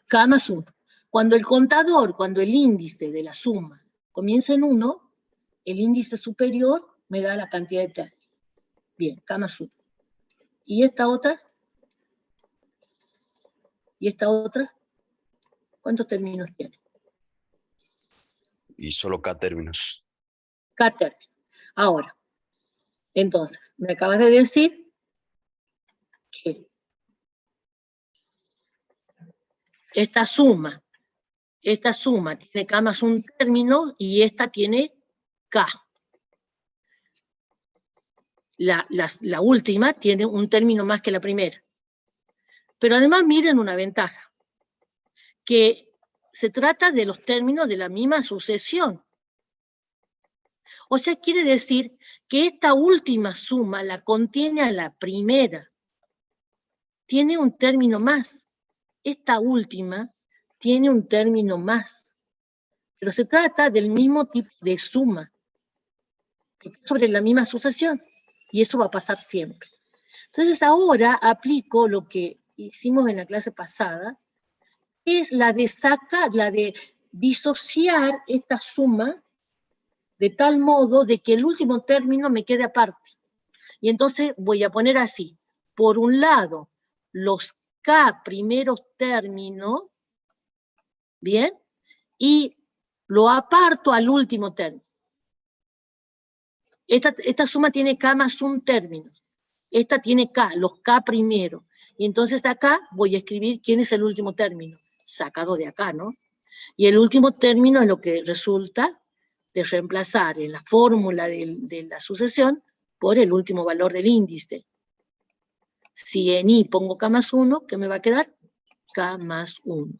K más 1. Cuando el contador, cuando el índice de la suma comienza en 1, el índice superior me da la cantidad de términos. Bien, K más 1. ¿Y esta otra? ¿Y esta otra? ¿Cuántos términos tiene? Y solo K términos. K términos. Ahora, entonces, me acabas de decir que esta suma esta suma tiene K más un término y esta tiene K. La última tiene un término más que la primera. Pero además miren una ventaja, que se trata de los términos de la misma sucesión. O sea, quiere decir que esta última suma la contiene a la primera. Tiene un término más. Esta última tiene un término más. Pero se trata del mismo tipo de suma, sobre la misma sucesión. Y eso va a pasar siempre. Entonces ahora aplico lo que hicimos en la clase pasada, que es la de disociar esta suma de tal modo de que el último término me quede aparte. Y entonces voy a poner así, por un lado, los K primeros términos, ¿bien? Y lo aparto al último término. Esta suma tiene K más un término. Esta tiene K, los K primero. Y entonces acá voy a escribir quién es el último término, sacado de acá, ¿no? Y el último término es lo que resulta de reemplazar en la fórmula de la sucesión por el último valor del índice. Si en I pongo K más 1, ¿qué me va a quedar? K más 1.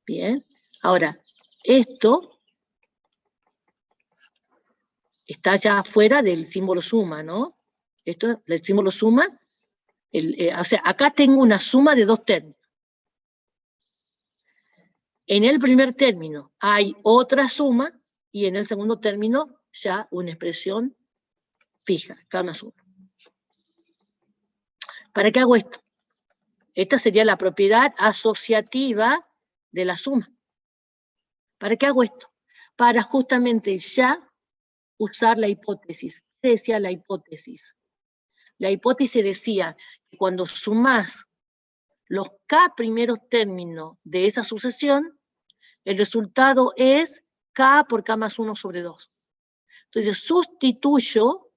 Bien. Ahora, esto está ya fuera del símbolo suma, ¿no? Esto, el símbolo suma, o sea, acá tengo una suma de dos términos. En el primer término hay otra suma y en el segundo término ya una expresión fija, K más 1. ¿Para qué hago esto? Esta sería la propiedad asociativa de la suma. ¿Para qué hago esto? Para justamente ya usar la hipótesis. ¿Qué decía la hipótesis? La hipótesis decía que cuando sumás los K primeros términos de esa sucesión, el resultado es K por K más 1 sobre 2. Entonces sustituyo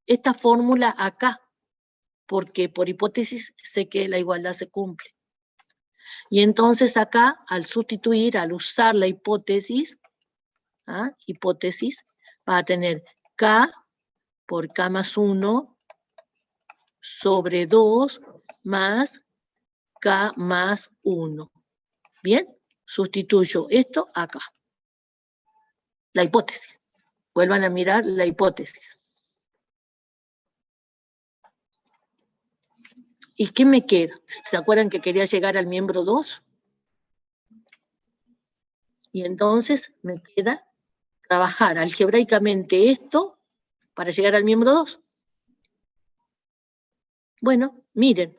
esta fórmula acá, porque por hipótesis sé que la igualdad se cumple. Y entonces acá, al sustituir, al usar la hipótesis, va a tener K por K más 1 sobre 2 más K más 1. ¿Bien? Sustituyo esto acá. La hipótesis. Vuelvan a mirar la hipótesis. ¿Y qué me queda? ¿Se acuerdan que quería llegar al miembro 2? Y entonces me queda trabajar algebraicamente esto para llegar al miembro 2. Bueno, miren.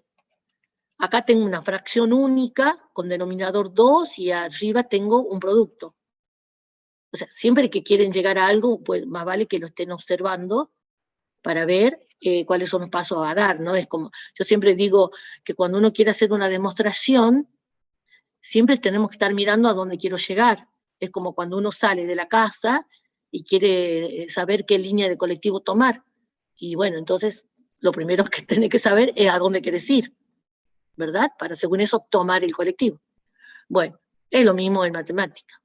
Acá tengo una fracción única con denominador 2 y arriba tengo un producto. O sea, siempre que quieren llegar a algo, pues más vale que lo estén observando para ver cuáles son los pasos a dar, ¿no? Es como, yo siempre digo que cuando uno quiere hacer una demostración, siempre tenemos que estar mirando a dónde quiero llegar. Es como cuando uno sale de la casa y quiere saber qué línea de colectivo tomar. Y bueno, entonces lo primero que tiene que saber es a dónde quieres ir, ¿verdad? Para según eso tomar el colectivo. Bueno, es lo mismo en matemática.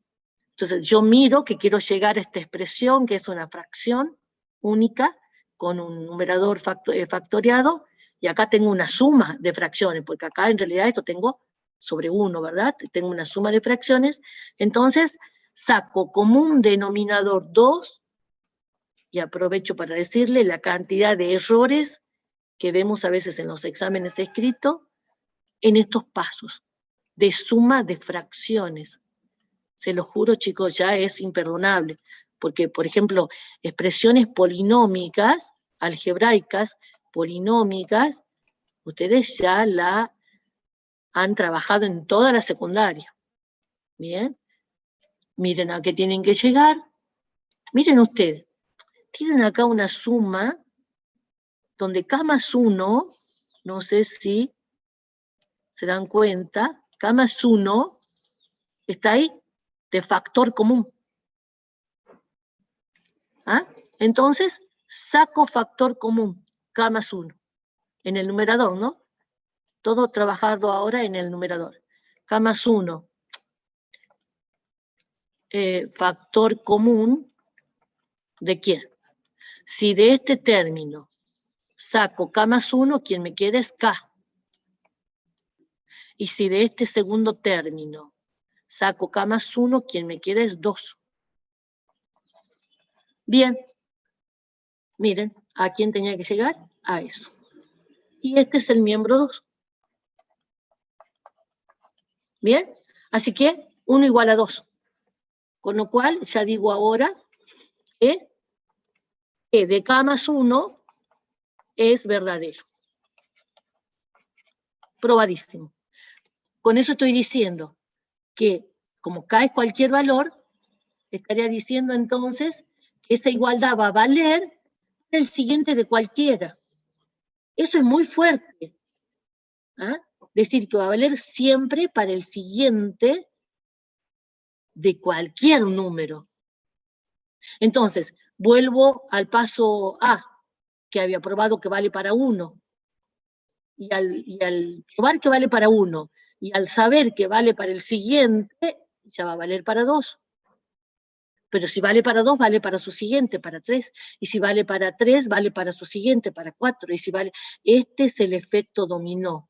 Entonces yo miro que quiero llegar a esta expresión, que es una fracción única, con un numerador factoriado, y acá tengo una suma de fracciones, porque acá en realidad esto tengo sobre 1, ¿verdad? Tengo una suma de fracciones, entonces saco como un denominador 2, y aprovecho para decirle la cantidad de errores que vemos a veces en los exámenes escritos, en estos pasos, de suma de fracciones. Se lo juro, chicos, ya es imperdonable. Porque, por ejemplo, expresiones polinómicas, algebraicas, polinómicas, ustedes ya la han trabajado en toda la secundaria. Bien. Miren a qué tienen que llegar. Miren ustedes. Tienen acá una suma donde K más 1, no sé si se dan cuenta, K más 1 está ahí de factor común. ¿Ah? Entonces, saco factor común, K más 1, en el numerador, ¿no? Todo trabajado ahora en el numerador. K más 1. factor común de quién. Si de este término saco K más 1, quien me queda es K. Y si de este segundo término saco K más 1, quien me queda es 2. Bien. Miren, ¿a quién tenía que llegar? A eso. Y este es el miembro 2. Bien, así que 1 igual a 2. Con lo cual, ya digo ahora que de K más 1 es verdadero. Probadísimo. Con eso estoy diciendo que, como K es cualquier valor, estaría diciendo entonces que esa igualdad va a valer el siguiente de cualquiera. Eso es muy fuerte. ¿Ah? Decir que va a valer siempre para el siguiente de cualquier número. Entonces, vuelvo al paso A, que había probado que vale para 1. Y al probar que vale para 1, y al saber que vale para el siguiente, ya va a valer para 2. Pero si vale para 2, vale para su siguiente, para 3. Y si vale para 3, vale para su siguiente, para 4. Y si vale... Este es el efecto dominó.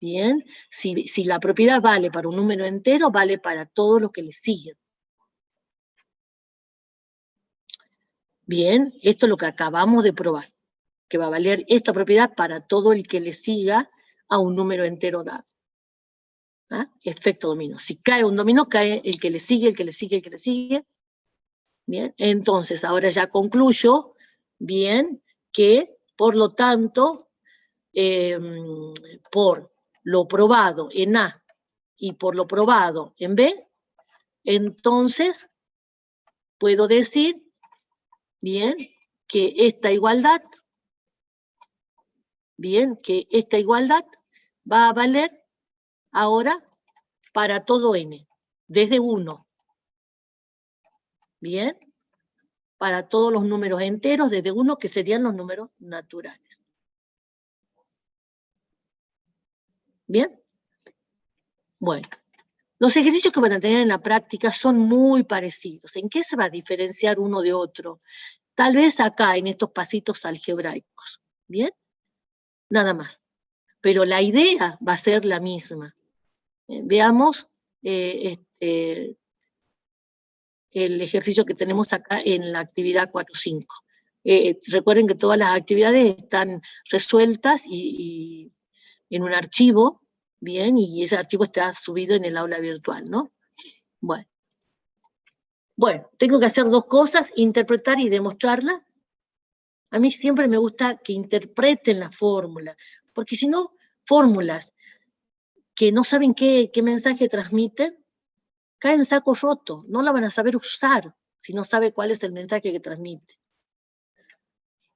Bien, si la propiedad vale para un número entero, vale para todo lo que le siguen. Bien, esto es lo que acabamos de probar, que va a valer esta propiedad para todo el que le siga a un número entero dado. ¿Ah? Efecto dominó. Si cae un dominó, cae el que le sigue, el que le sigue, el que le sigue. Bien, entonces ahora ya concluyo, bien, que por lo tanto, por lo probado en A y por lo probado en B, entonces puedo decir, bien, que esta igualdad, va a valer ahora para todo n, desde 1. Bien, para todos los números enteros desde 1, que serían los números naturales. Bien. Bueno, los ejercicios que van a tener en la práctica son muy parecidos. ¿En qué se va a diferenciar uno de otro? Tal vez acá, en estos pasitos algebraicos. ¿Bien? Nada más. Pero la idea va a ser la misma. Veamos el ejercicio que tenemos acá en la actividad 4.5. Recuerden que todas las actividades están resueltas y en un archivo, bien, y ese archivo está subido en el aula virtual, ¿no? Bueno, tengo que hacer dos cosas, interpretar y demostrarla. A mí siempre me gusta que interpreten la fórmula, porque si no, fórmulas que no saben qué mensaje transmiten, caen en saco roto, no la van a saber usar si no sabe cuál es el mensaje que transmite.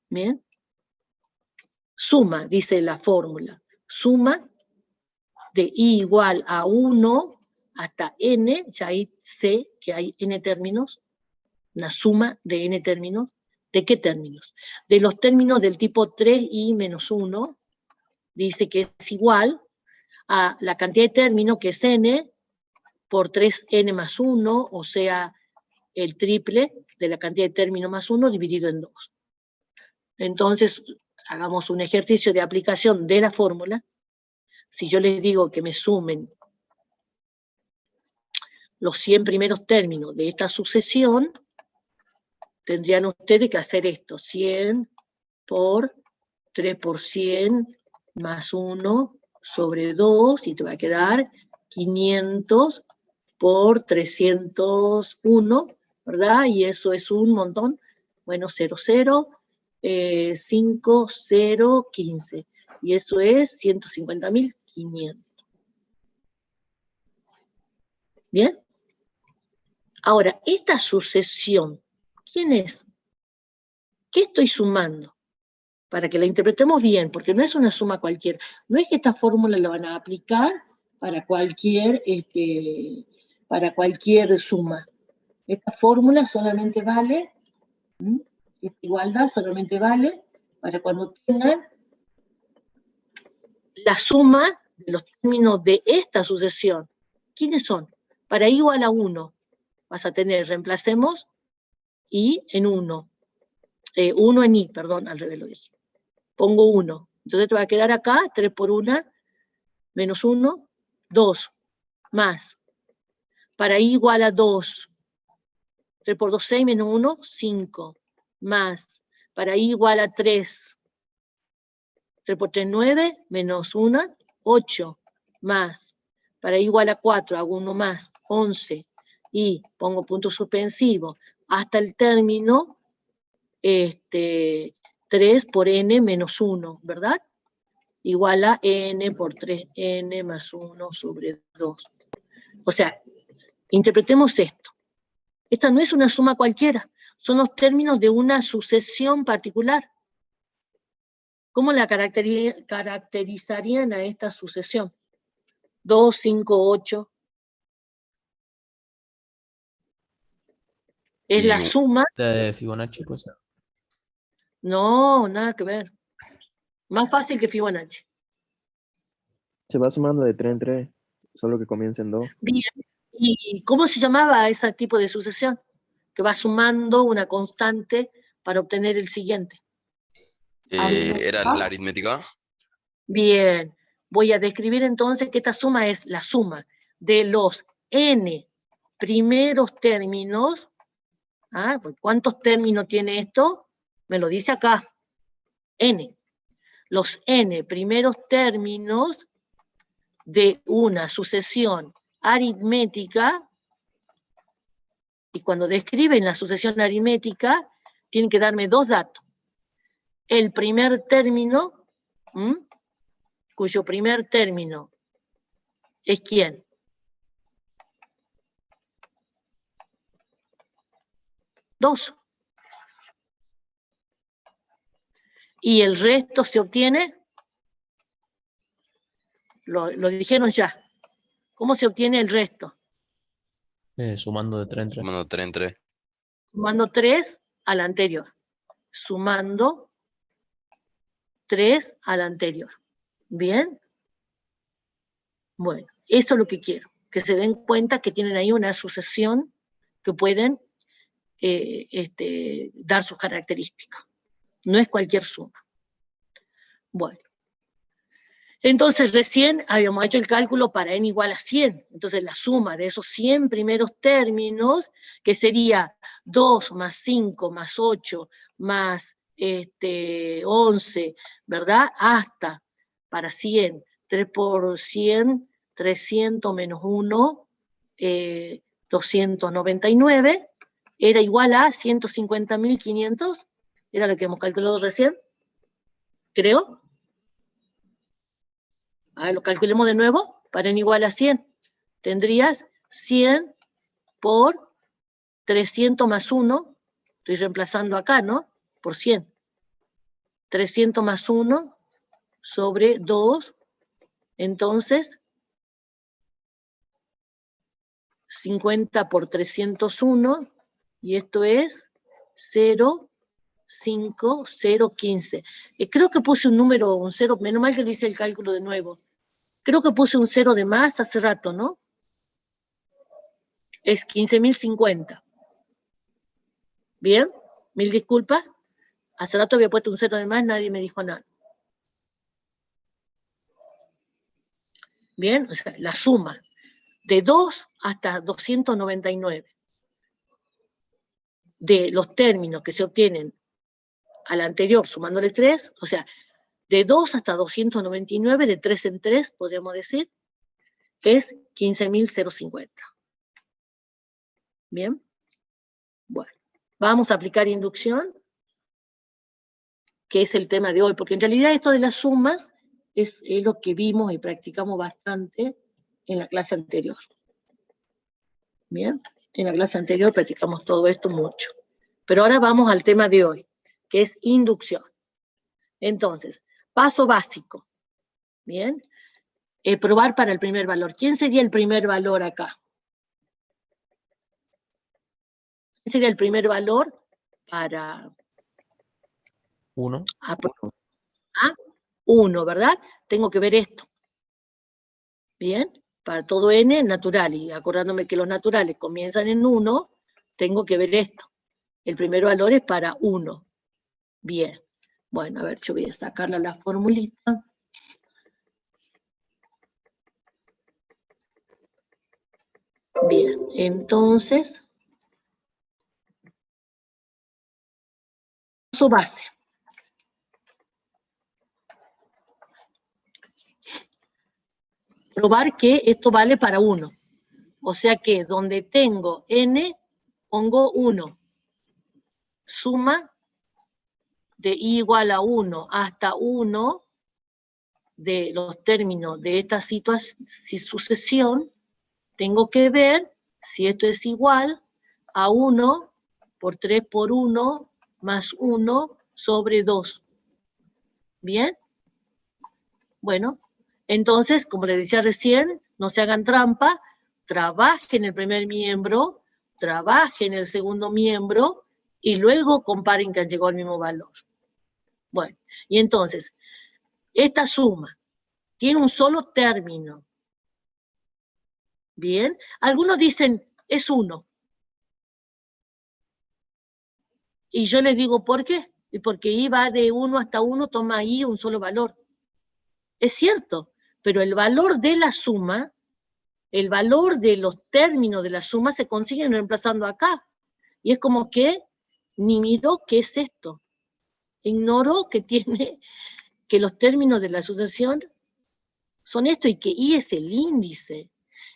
Bien. Suma, dice la fórmula, suma de i igual a 1 hasta n, ya ahí sé que hay n términos, una suma de n términos. ¿De qué términos? De los términos del tipo 3i menos 1, dice que es igual a la cantidad de términos, que es n, por 3n más 1, o sea, el triple de la cantidad de términos más 1 dividido en 2. Entonces, hagamos un ejercicio de aplicación de la fórmula. Si yo les digo que me sumen los 100 primeros términos de esta sucesión, tendrían ustedes que hacer esto, 100 por 3 por 100 más 1 sobre 2, y te va a quedar 500 por 301, ¿verdad? Y eso es un montón. Bueno, 0, 0, 5, 0, 15. Y eso es 150.500. ¿Bien? Ahora, esta sucesión, ¿quién es? ¿Qué estoy sumando? Para que la interpretemos bien, porque no es una suma cualquiera. No es que esta fórmula la van a aplicar para cualquier suma. Esta fórmula solamente vale, esta igualdad solamente vale para cuando tengan la suma de los términos de esta sucesión. ¿Quiénes son? Para i igual a 1. vas a tener, reemplacemos I en 1. 1 en I, perdón, al revés lo dije. Pongo 1. Entonces te va a quedar acá, 3 por 1, menos 1, 2, más. Para I igual a 2. 3 por 2, 6, menos 1, 5, más. Para I igual a 3. 3 por 3, 9, menos 1, 8, más. Para I igual a 4, hago 1 más, 11. Y pongo punto suspensivo hasta el término 3 por n menos 1, ¿verdad? Igual a n por 3n más 1 sobre 2. O sea, interpretemos esto. Esta no es una suma cualquiera, son los términos de una sucesión particular. ¿Cómo la caracterizarían a esta sucesión? 2, 5, 8. Es Y la suma. La de Fibonacci, pues. No, nada que ver. Más fácil que Fibonacci. Se va sumando de 3 en 3, solo que comienza en 2. Bien. ¿Y cómo se llamaba ese tipo de sucesión? Que va sumando una constante para obtener el siguiente. ¿era la aritmética? Bien. Voy a describir entonces que esta suma es la suma de los n primeros términos. Pues ¿cuántos términos tiene esto? Me lo dice acá. N. Los n primeros términos de una sucesión aritmética, y cuando describen la sucesión aritmética, tienen que darme dos datos. El primer término, cuyo primer término es ¿quién? Dos. Y el resto se obtiene, lo dijeron ya. ¿Cómo se obtiene el resto? Sumando de 3 en 3. Sumando 3 en 3. Sumando 3 al anterior. Sumando 3 al anterior. ¿Bien? Bueno, eso es lo que quiero. Que se den cuenta que tienen ahí una sucesión que pueden dar sus características. No es cualquier suma. Bueno. Entonces recién habíamos hecho el cálculo para n igual a 100. Entonces la suma de esos 100 primeros términos, que sería 2 más 5 más 8 más 11, ¿verdad? Hasta para 100, 3 por 100, 300 menos 1, 299, era igual a 150.500, era lo que hemos calculado recién, creo. Lo calculemos de nuevo, para n igual a 100. Tendrías 100 por 300 más 1, estoy reemplazando acá, ¿no? Por 100. 300 más 1 sobre 2, entonces 50 por 301, y esto es 0, 5, 0, 15. Creo que puse un número, un 0, menos mal que le hice el cálculo de nuevo. Creo que puse un 0 de más hace rato, ¿no? Es 15.050. Bien, mil disculpas. Hace rato había puesto un 0 de más, nadie me dijo nada. Bien, o sea, la suma de 2 hasta 299 de los términos que se obtienen al anterior sumándole 3, o sea, de 2 hasta 299, de 3 en 3, podríamos decir, es 15.050. ¿Bien? Bueno, vamos a aplicar inducción, que es el tema de hoy, porque en realidad esto de las sumas es lo que vimos y practicamos bastante en la clase anterior. Bien, en la clase anterior practicamos todo esto mucho. Pero ahora vamos al tema de hoy, que es inducción. Entonces, paso básico. Bien, probar para el primer valor. ¿Quién sería el primer valor acá? ¿Quién sería el primer valor para 1. 1, ¿verdad? Tengo que ver esto. Bien, para todo n natural, y acordándome que los naturales comienzan en 1, tengo que ver esto. El primer valor es para 1. Bien. Bueno, a ver, yo voy a sacarle la formulita. Bien, entonces, paso base. Probar que esto vale para 1. O sea que donde tengo n, pongo 1. Suma de i igual a 1 hasta 1 de los términos de esta sucesión, tengo que ver si esto es igual a 1 por 3 por 1 más 1 sobre 2. ¿Bien? Bueno, entonces, como les decía recién, no se hagan trampa, trabajen el primer miembro, trabajen el segundo miembro, y luego comparen que han llegado al mismo valor. Bueno, y entonces, esta suma tiene un solo término. Bien, algunos dicen, es 1. Y yo les digo, ¿por qué? Y porque i va de 1 hasta 1, toma i un solo valor. Es cierto, pero el valor de la suma, el valor de los términos de la suma se consiguen reemplazando acá. Y es como que ni miró qué es esto. Ignoró que tiene, que los términos de la asociación son esto y que i es el índice.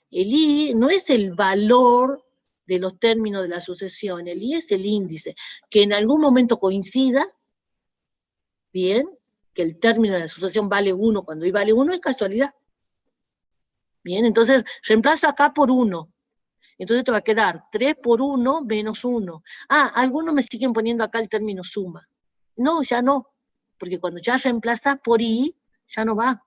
El i no es el valor de los términos de la sucesión, el i es el índice, que en algún momento coincida, bien, que el término de la sucesión vale 1 cuando i vale 1 es casualidad. Bien, entonces reemplazo acá por 1. Entonces te va a quedar 3 por 1 menos 1. Ah, algunos me siguen poniendo acá el término suma. No, ya no, porque cuando ya reemplazas por i, ya no va.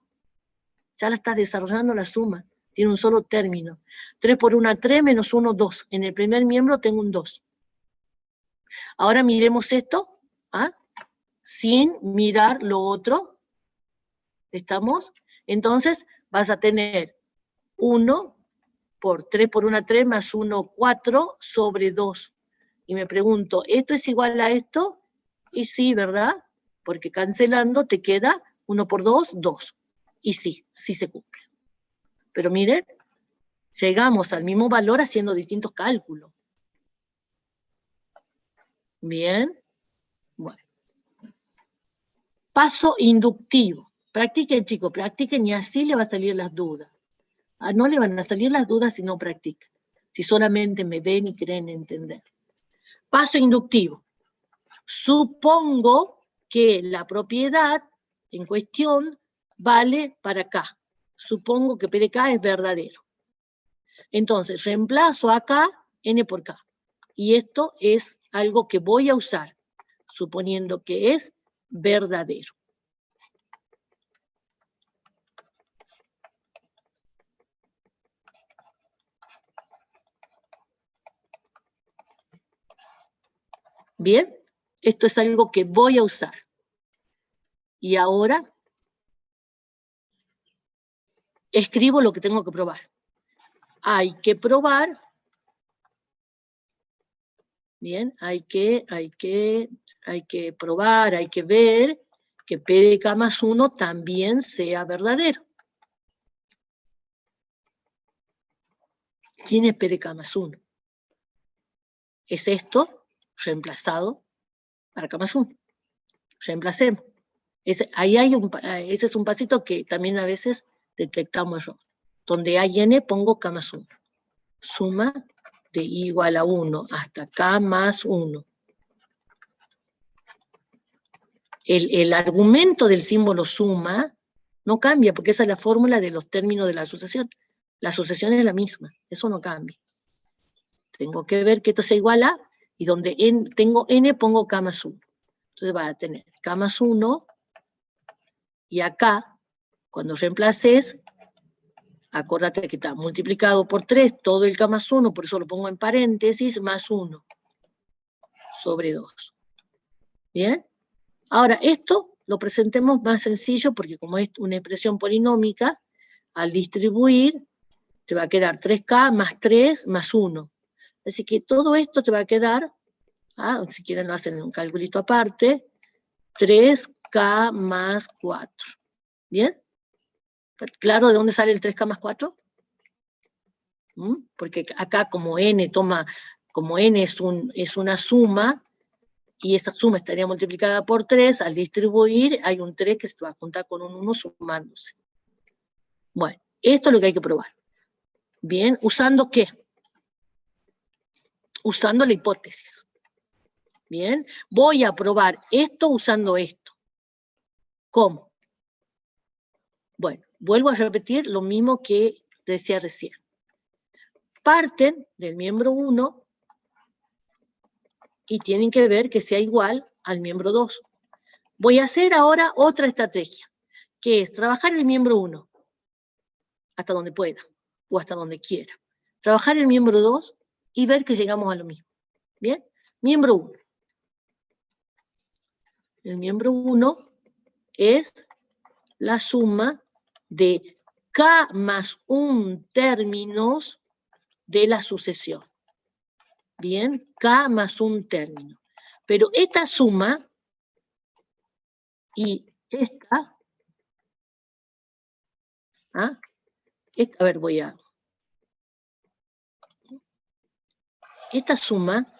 Ya la estás desarrollando la suma. Tiene un solo término. 3 por 1, 3, menos 1, 2. En el primer miembro tengo un 2. Ahora miremos esto, ¿ah? Sin mirar lo otro. ¿Estamos? Entonces vas a tener 1 por 3 por 1, 3, más 1, 4, sobre 2. Y me pregunto, ¿esto es igual a esto? Y sí, ¿verdad? Porque cancelando te queda 1 por 2, 2. Y sí, sí se cumple. Pero miren, llegamos al mismo valor haciendo distintos cálculos. Bien. Bueno. Paso inductivo. Practiquen, chicos, practiquen y así le va a salir las dudas. No le van a salir las dudas si no practican. Si solamente me ven y creen entender. Paso inductivo. Supongo que la propiedad en cuestión vale para K. Supongo que P de K es verdadero. Entonces, reemplazo acá N por K. Y esto es algo que voy a usar, suponiendo que es verdadero. Bien, esto es algo que voy a usar. Y ahora escribo lo que tengo que probar. Hay que probar, bien, hay que probar, hay que ver que P de K más 1 también sea verdadero. ¿Quién es P de K más 1? Es esto reemplazado para K más 1. Reemplacemos. Ese es un pasito que también a veces detectamos error. Donde hay N pongo K más 1. Suma de I igual a 1 hasta K más 1. El argumento del símbolo suma no cambia, porque esa es la fórmula de los términos de la asociación. La asociación es la misma, eso no cambia. Tengo que ver que esto sea igual a, y donde tengo N pongo K más 1. Entonces va a tener K más 1, y acá, cuando reemplaces, acuérdate que está multiplicado por 3, todo el K más 1, por eso lo pongo en paréntesis, más 1, sobre 2. ¿Bien? Ahora, esto lo presentemos más sencillo, porque como es una expresión polinómica, al distribuir, te va a quedar 3K más 3 más 1. Así que todo esto te va a quedar, si quieren lo hacen en un calculito aparte, 3K más 4. ¿Bien? ¿Claro de dónde sale el 3K más 4? Porque acá como n es una suma, y esa suma estaría multiplicada por 3, al distribuir hay un 3 que se va a juntar con un 1 sumándose. Bueno, esto es lo que hay que probar. Bien, ¿usando qué? Usando la hipótesis. Bien, voy a probar esto usando esto. ¿Cómo? Bueno, vuelvo a repetir lo mismo que decía recién. Parten del miembro 1 y tienen que ver que sea igual al miembro 2. Voy a hacer ahora otra estrategia, que es trabajar el miembro 1 hasta donde pueda o hasta donde quiera. Trabajar el miembro 2 y ver que llegamos a lo mismo. ¿Bien? Miembro 1. El miembro 1 es la suma de K más 1 términos de la sucesión. Bien, K más 1 término. Pero esta suma y esta, a ver, esta suma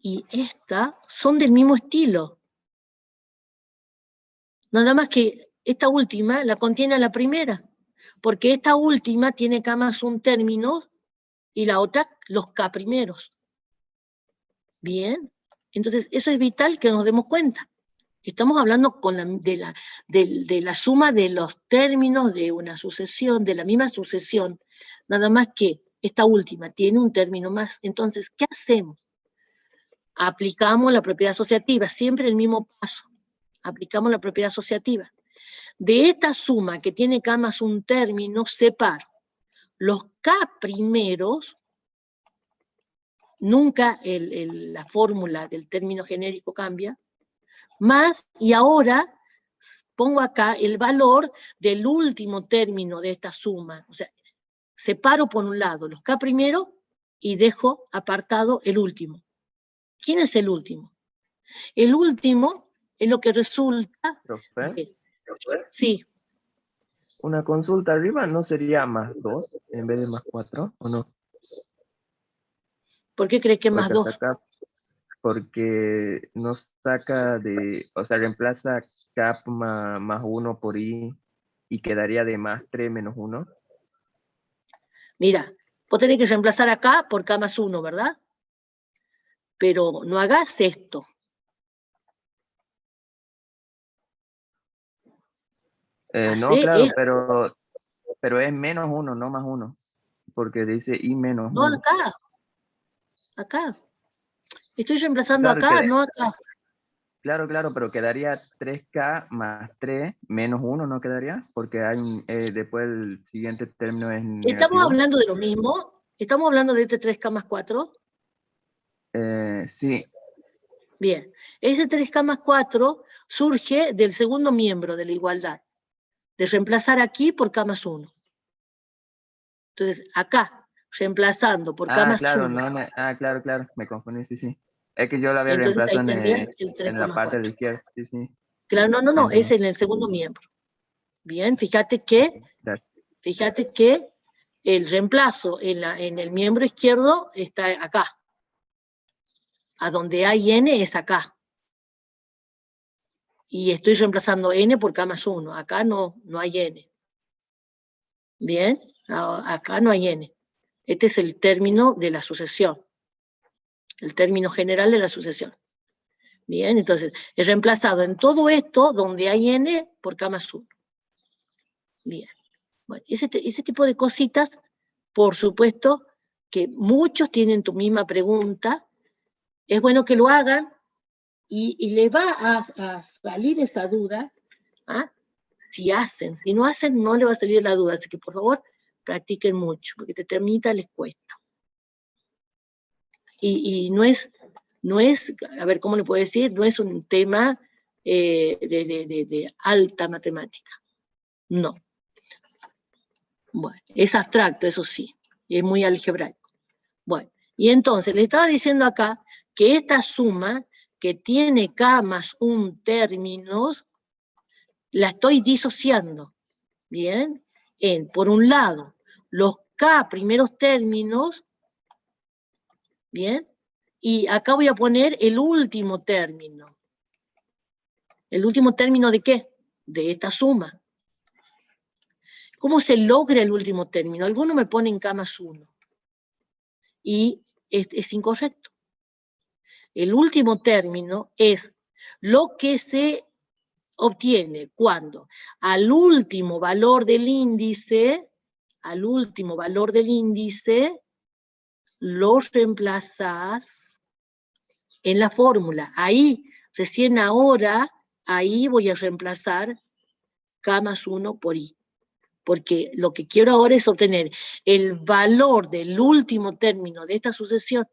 y esta son del mismo estilo. Nada más que esta última la contiene la primera, porque esta última tiene K más 1 términos y la otra los K primeros. Bien, entonces eso es vital que nos demos cuenta. Estamos hablando de la suma de los términos de una sucesión, de la misma sucesión, nada más que esta última tiene un término más. Entonces, ¿qué hacemos? Aplicamos la propiedad asociativa, siempre el mismo paso. Aplicamos la propiedad asociativa. De esta suma que tiene K más 1 término, separo los K primeros, nunca la fórmula del término genérico cambia, más, y ahora pongo acá el valor del último término de esta suma. O sea, separo por un lado los K primero y dejo apartado el último. ¿Quién es el último? El último es lo que resulta... Profe, Sí. una consulta arriba no sería más 2 en vez de más 4, ¿o no? ¿Por qué crees que es más Porque 2? saca, porque nos saca o sea, reemplaza cap más 1 por i y quedaría de más 3 menos 1. Mira, vos tenés que reemplazar acá por K más 1, ¿verdad? Pero no hagas esto. No, Hacé claro, esto. pero es menos 1, no más 1. Porque dice i menos No 1. acá. Acá. Estoy reemplazando Claro, acá, no acá. claro, pero quedaría 3K más 3 menos 1, ¿no quedaría? Porque hay después el siguiente término es ¿Estamos negativo. hablando de lo mismo? ¿Estamos hablando de este 3K más 4? Sí. Bien. Ese 3K más 4 surge del segundo miembro de la igualdad. De reemplazar aquí por K más 1. Entonces, acá, reemplazando por K más Claro, 1. Claro, me confundí, sí. Es que yo lo había Entonces ahí reemplazado tendrías el en 3K la más parte de la 4. izquierda, sí. Claro, no, es en el segundo miembro. Bien, fíjate que el reemplazo en el miembro izquierdo está acá. A donde hay n es acá. Y estoy reemplazando n por K más 1. Acá no hay n. Bien, acá no hay n. Este es el término de la sucesión. El término general de la sucesión. Bien, entonces, he reemplazado en todo esto donde hay n por K más 1. Bien. Bueno, ese tipo de cositas, por supuesto, que muchos tienen tu misma pregunta, es bueno que lo hagan y les va a salir esa duda, si hacen. Si no hacen, no les va a salir la duda. Así que, por favor, practiquen mucho, porque determinita les cuesta. Y no es, a ver, ¿cómo le puedo decir? No es un tema de alta matemática. No. Bueno, es abstracto, eso sí, y es muy algebraico. Bueno, y entonces le estaba diciendo acá que esta suma que tiene K más 1 términos, la estoy disociando, ¿bien? Por un lado, los K primeros términos, ¿bien? Y acá voy a poner el último término. ¿El último término de qué? De esta suma. ¿Cómo se logra el último término? Algunos me ponen K más 1. Y es incorrecto. El último término es lo que se obtiene cuando al último valor del índice, lo reemplazas en la fórmula. Ahí, recién ahora, ahí voy a reemplazar K más 1 por I. Porque lo que quiero ahora es obtener el valor del último término de esta sucesión.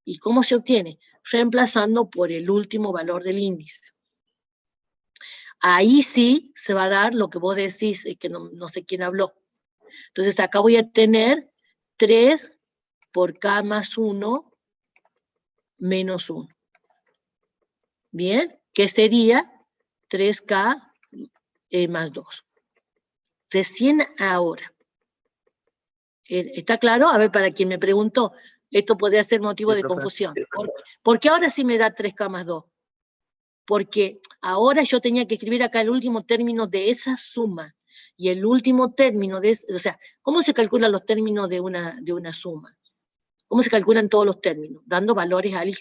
¿Y cómo se obtiene? Reemplazando por el último valor del índice. Ahí sí se va a dar lo que vos decís, que no sé quién habló. Entonces acá voy a tener 3 por K más 1 menos 1. ¿Bien? Que sería 3K más 2. Recién ahora. ¿Está claro? A ver, para quien me preguntó, esto podría ser motivo Sí, de profe. confusión. ¿Por qué ahora sí me da 3K más 2? Porque ahora yo tenía que escribir acá el último término de esa suma. Y el último término o sea, ¿cómo se calculan los términos de una suma? ¿Cómo se calculan todos los términos? Dando valores al I.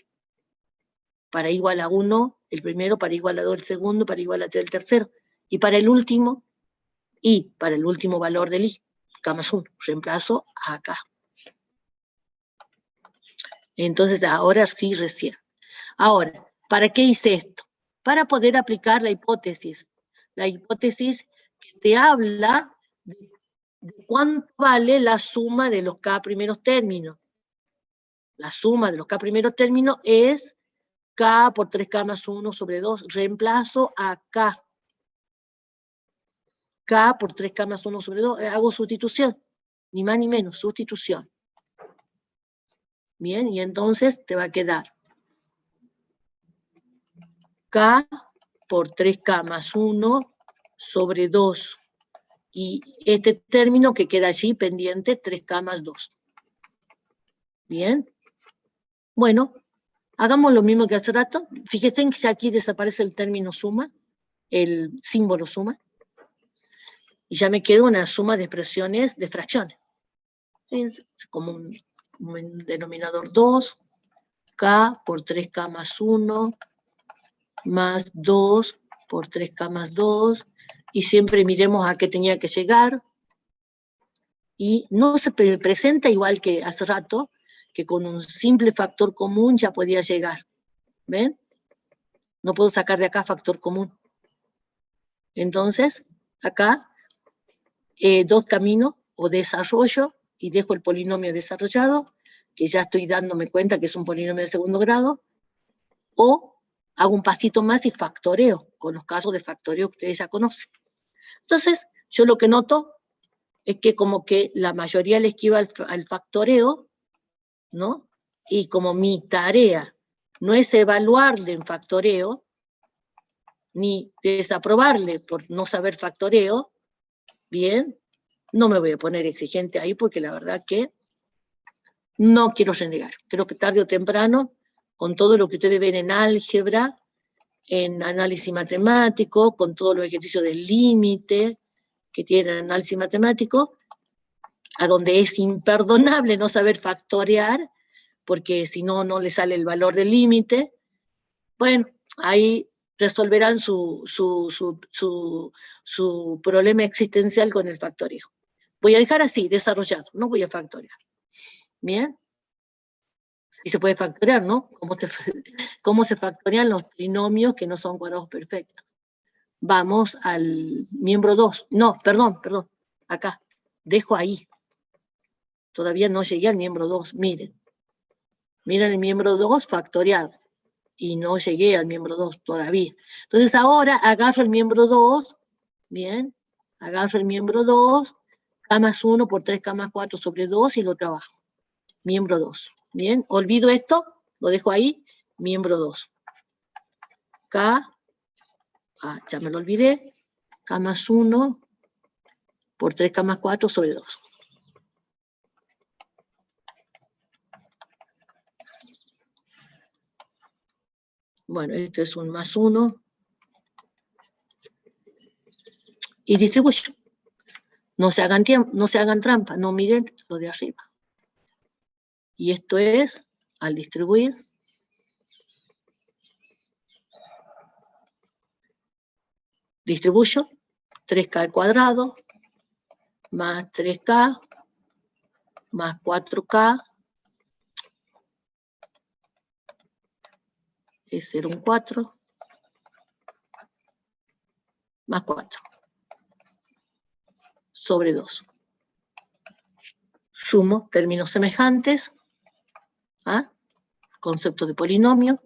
Para I igual a 1, el primero, para I igual a 2, el segundo, para I igual a 3, el tercero. Y para el último, I, para el último valor del I. K más 1, reemplazo acá. Entonces, ahora sí, recién. Ahora, ¿para qué hice esto? Para poder aplicar la hipótesis. La hipótesis que te habla de cuánto vale la suma de los K primeros términos. La suma de los K primeros términos es K por 3K más 1 sobre 2. Reemplazo acá. K por 3K más 1 sobre 2. Hago sustitución. Ni más ni menos, sustitución. Bien, y entonces te va a quedar K por 3K más 1 sobre 2. Y este término que queda allí pendiente, 3K más 2. Bien. Bueno, hagamos lo mismo que hace rato. Fíjense que aquí desaparece el término suma, el símbolo suma. Y ya me queda una suma de expresiones de fracciones. Es como un denominador 2, K por 3K más 1, más 2 por 3K más 2, y siempre miremos a qué tenía que llegar, y no se presenta igual que hace rato, que con un simple factor común ya podía llegar. ¿Ven? No puedo sacar de acá factor común. Entonces, acá, dos caminos, o desarrollo, y dejo el polinomio desarrollado, que ya estoy dándome cuenta que es un polinomio de segundo grado, o hago un pasito más y factoreo, con los casos de factoreo que ustedes ya conocen. Entonces, yo lo que noto es que como que la mayoría le esquiva al factoreo, ¿no? Y como mi tarea no es evaluarle en factoreo, ni desaprobarle por no saber factoreo, bien, no me voy a poner exigente ahí porque la verdad que no quiero renegar. Creo que tarde o temprano, con todo lo que ustedes ven en álgebra, en análisis matemático, con todos los ejercicios del límite que tiene el análisis matemático, a donde es imperdonable no saber factorear, porque si no, no le sale el valor del límite, bueno, ahí resolverán su problema existencial con el factoreo. Voy a dejar así, desarrollado, no voy a factorear. ¿Bien? Y se puede factorear, ¿no? ¿Cómo se factorean los trinomios que no son cuadrados perfectos? Vamos al miembro 2. No, perdón, acá. Dejo ahí. Todavía no llegué al miembro 2, miren. Miren el miembro 2 factoriado. Y no llegué al miembro 2 todavía. Entonces ahora agarro el miembro 2, bien, agarro el miembro 2, K más 1 por 3K más 4 sobre 2 y lo trabajo. Miembro 2. Bien, olvido esto, lo dejo ahí, miembro 2. K, ya me lo olvidé, K más 1 por 3K más 4 sobre 2. Bueno, este es un más 1. Y distribuyo. No se hagan trampa, no miren lo de arriba. Y esto es, al distribuir, distribuyo 3K al cuadrado, más 3K, más 4K, es 0 un 4, más 4, sobre 2. Sumo términos semejantes, ¿ah? Concepto de polinomio.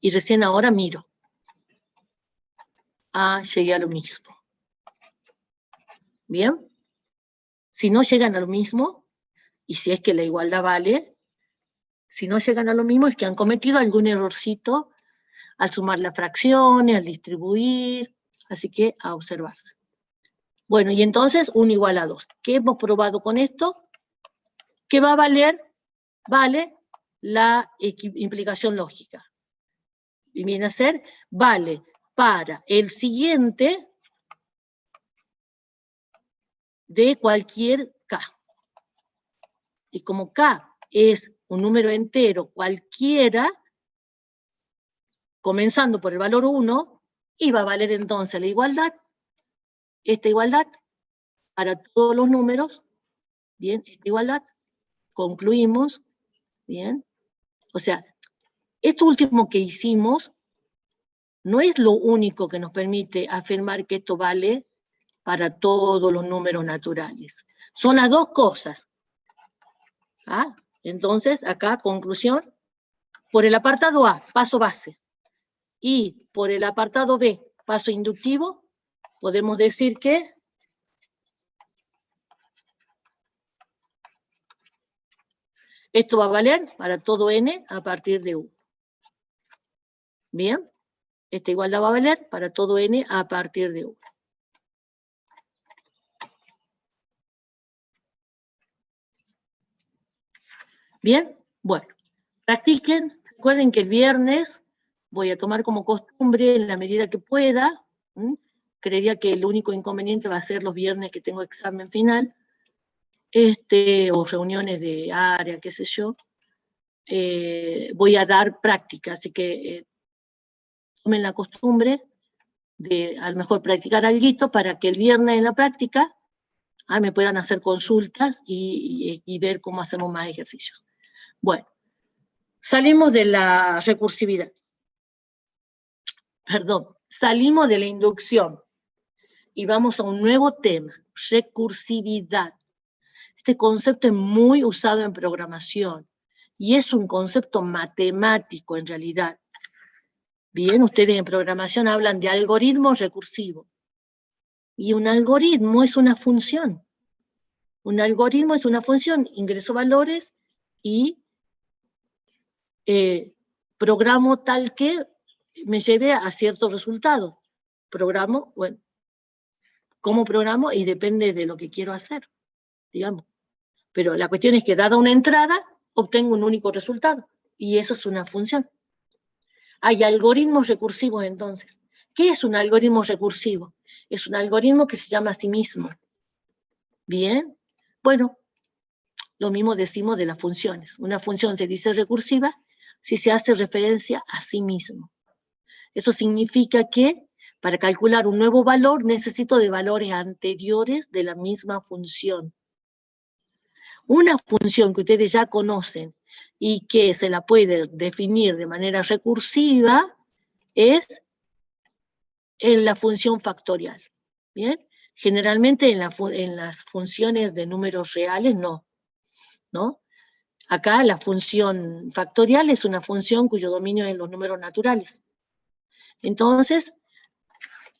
Y recién ahora miro. Llegué a lo mismo. ¿Bien? Si no llegan a lo mismo, y si es que la igualdad vale, si no llegan a lo mismo es que han cometido algún errorcito al sumar las fracciones, al distribuir, así que a observarse. Bueno, y entonces 1 igual a 2. ¿Qué hemos probado con esto? ¿Qué va a valer? Vale la implicación lógica. Y viene a ser, vale para el siguiente de cualquier K. Y como K es un número entero cualquiera, comenzando por el valor 1, y va a valer entonces la igualdad, esta igualdad, para todos los números, bien, esta igualdad, concluimos, bien, o sea, esto último que hicimos no es lo único que nos permite afirmar que esto vale para todos los números naturales. Son las dos cosas. Entonces, acá, conclusión, por el apartado A, paso base, y por el apartado B, paso inductivo, podemos decir que esto va a valer para todo n a partir de 1. Bien, esta igualdad va a valer para todo n a partir de 1. Bien, bueno, practiquen. Recuerden que el viernes voy a tomar como costumbre en la medida que pueda. Creería que el único inconveniente va a ser los viernes que tengo examen final, o reuniones de área, qué sé yo. Voy a dar práctica, así que tomen la costumbre de a lo mejor practicar algo para que el viernes en la práctica me puedan hacer consultas y ver cómo hacemos más ejercicios. Bueno, salimos de la recursividad. Perdón, salimos de la inducción y vamos a un nuevo tema, recursividad. Este concepto es muy usado en programación y es un concepto matemático en realidad. Bien, ustedes en programación hablan de algoritmos recursivos. Y un algoritmo es una función. Un algoritmo es una función, ingreso valores y programo tal que me lleve a ciertos resultados. Programo, bueno, ¿cómo programo? Y depende de lo que quiero hacer, digamos. Pero la cuestión es que dada una entrada, obtengo un único resultado. Y eso es una función. Hay algoritmos recursivos entonces. ¿Qué es un algoritmo recursivo? Es un algoritmo que se llama a sí mismo. Bien, bueno, lo mismo decimos de las funciones. Una función se dice recursiva si se hace referencia a sí mismo. Eso significa que para calcular un nuevo valor necesito de valores anteriores de la misma función. Una función que ustedes ya conocen y que se la puede definir de manera recursiva es en la función factorial. ¿Bien? Generalmente en las funciones de números reales no. Acá la función factorial es una función cuyo dominio es los números naturales. Entonces,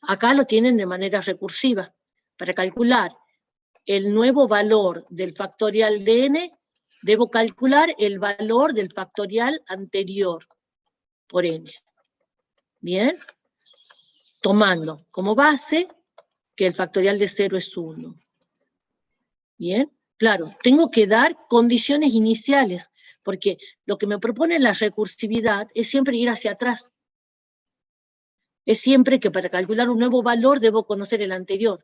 Acá lo tienen de manera recursiva. Para calcular el nuevo valor del factorial de n, debo calcular el valor del factorial anterior por n. ¿Bien? Tomando como base que el factorial de 0 es 1. ¿Bien? Claro, tengo que dar condiciones iniciales, porque lo que me propone la recursividad es siempre ir hacia atrás. Es siempre que para calcular un nuevo valor debo conocer el anterior.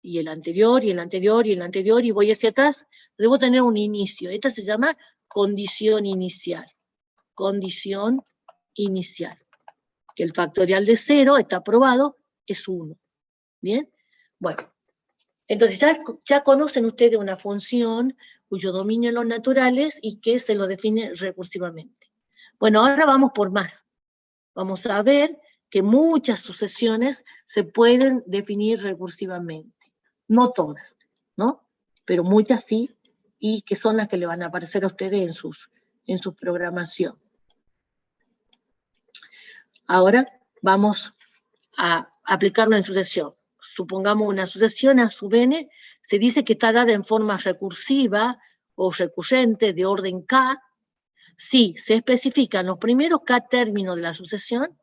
Y el anterior, y el anterior, y el anterior, y voy hacia atrás, debo tener un inicio. Esta se llama condición inicial. Condición inicial. Que el factorial de 0 está probado, es 1. ¿Bien? Bueno, entonces ya conocen ustedes una función cuyo dominio en los naturales y que se lo define recursivamente. Bueno, ahora vamos por más. Vamos a ver que muchas sucesiones se pueden definir recursivamente. No todas, ¿no? Pero muchas sí, y que son las que le van a aparecer a ustedes en su programación. Ahora vamos a aplicarlo en sucesión. Supongamos una sucesión a sub n, se dice que está dada en forma recursiva o recurrente de orden k, si se especifican los primeros k términos de la sucesión,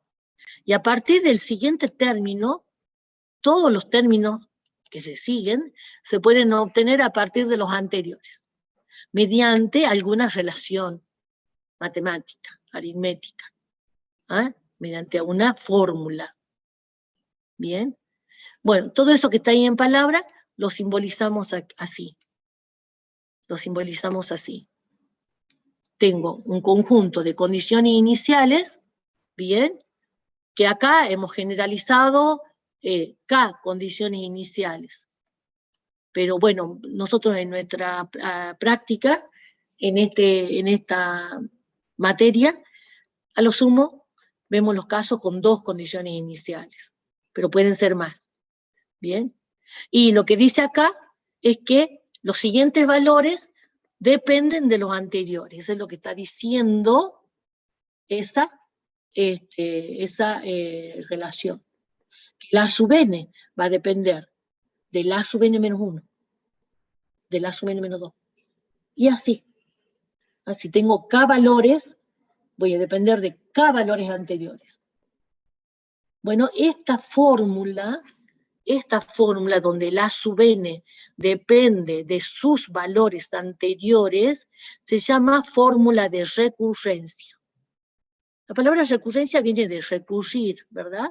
y a partir del siguiente término, todos los términos que se siguen se pueden obtener a partir de los anteriores, mediante alguna relación matemática, aritmética, ¿ah? Mediante una fórmula. ¿Bien? Bueno, todo eso que está ahí en palabra lo simbolizamos así. Lo simbolizamos así. Tengo un conjunto de condiciones iniciales, ¿bien? Que acá hemos generalizado K condiciones iniciales. Pero bueno, nosotros en nuestra práctica, en esta materia, a lo sumo vemos los casos con 2 condiciones iniciales, pero pueden ser más. ¿Bien? Y lo que dice acá es que los siguientes valores dependen de los anteriores. Eso es lo que está diciendo esa relación. La sub n va a depender de la sub n menos 1, de la sub n menos 2. Y así. Así tengo k valores, voy a depender de k valores anteriores. Bueno, esta fórmula donde la sub n depende de sus valores anteriores, se llama fórmula de recurrencia. La palabra recurrencia viene de recurrir, ¿verdad?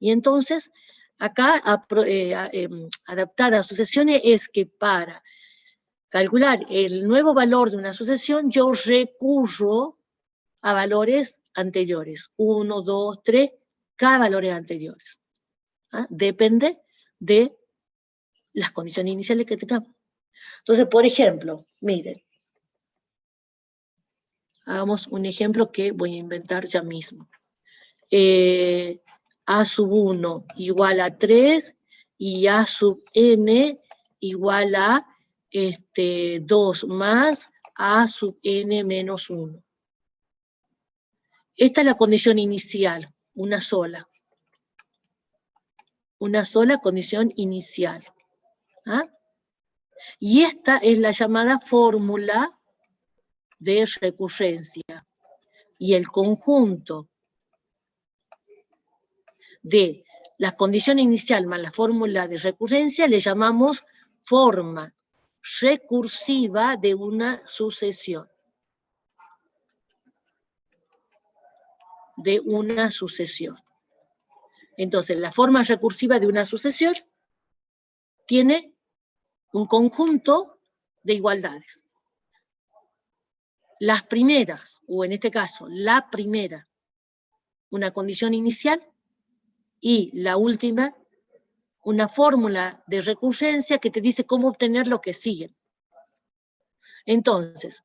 Y entonces, acá, adaptar a sucesiones es que para calcular el nuevo valor de una sucesión, yo recurro a valores anteriores. 1, 2, 3, K valores anteriores. ¿Ah? Depende de las condiciones iniciales que tengamos. Entonces, por ejemplo, miren, hagamos un ejemplo que voy a inventar ya mismo. A sub 1 igual a 3 y A sub n igual a 2 más A sub n menos 1. Esta es la condición inicial, una sola. Una sola condición inicial. ¿Ah? Y esta es la llamada fórmula de recurrencia. Y el conjunto de la condición inicial más la fórmula de recurrencia le llamamos forma recursiva de una sucesión. De una sucesión. Entonces, la forma recursiva de una sucesión tiene un conjunto de igualdades. Las primeras, o en este caso, la primera, una condición inicial, y la última, una fórmula de recurrencia que te dice cómo obtener lo que sigue. Entonces,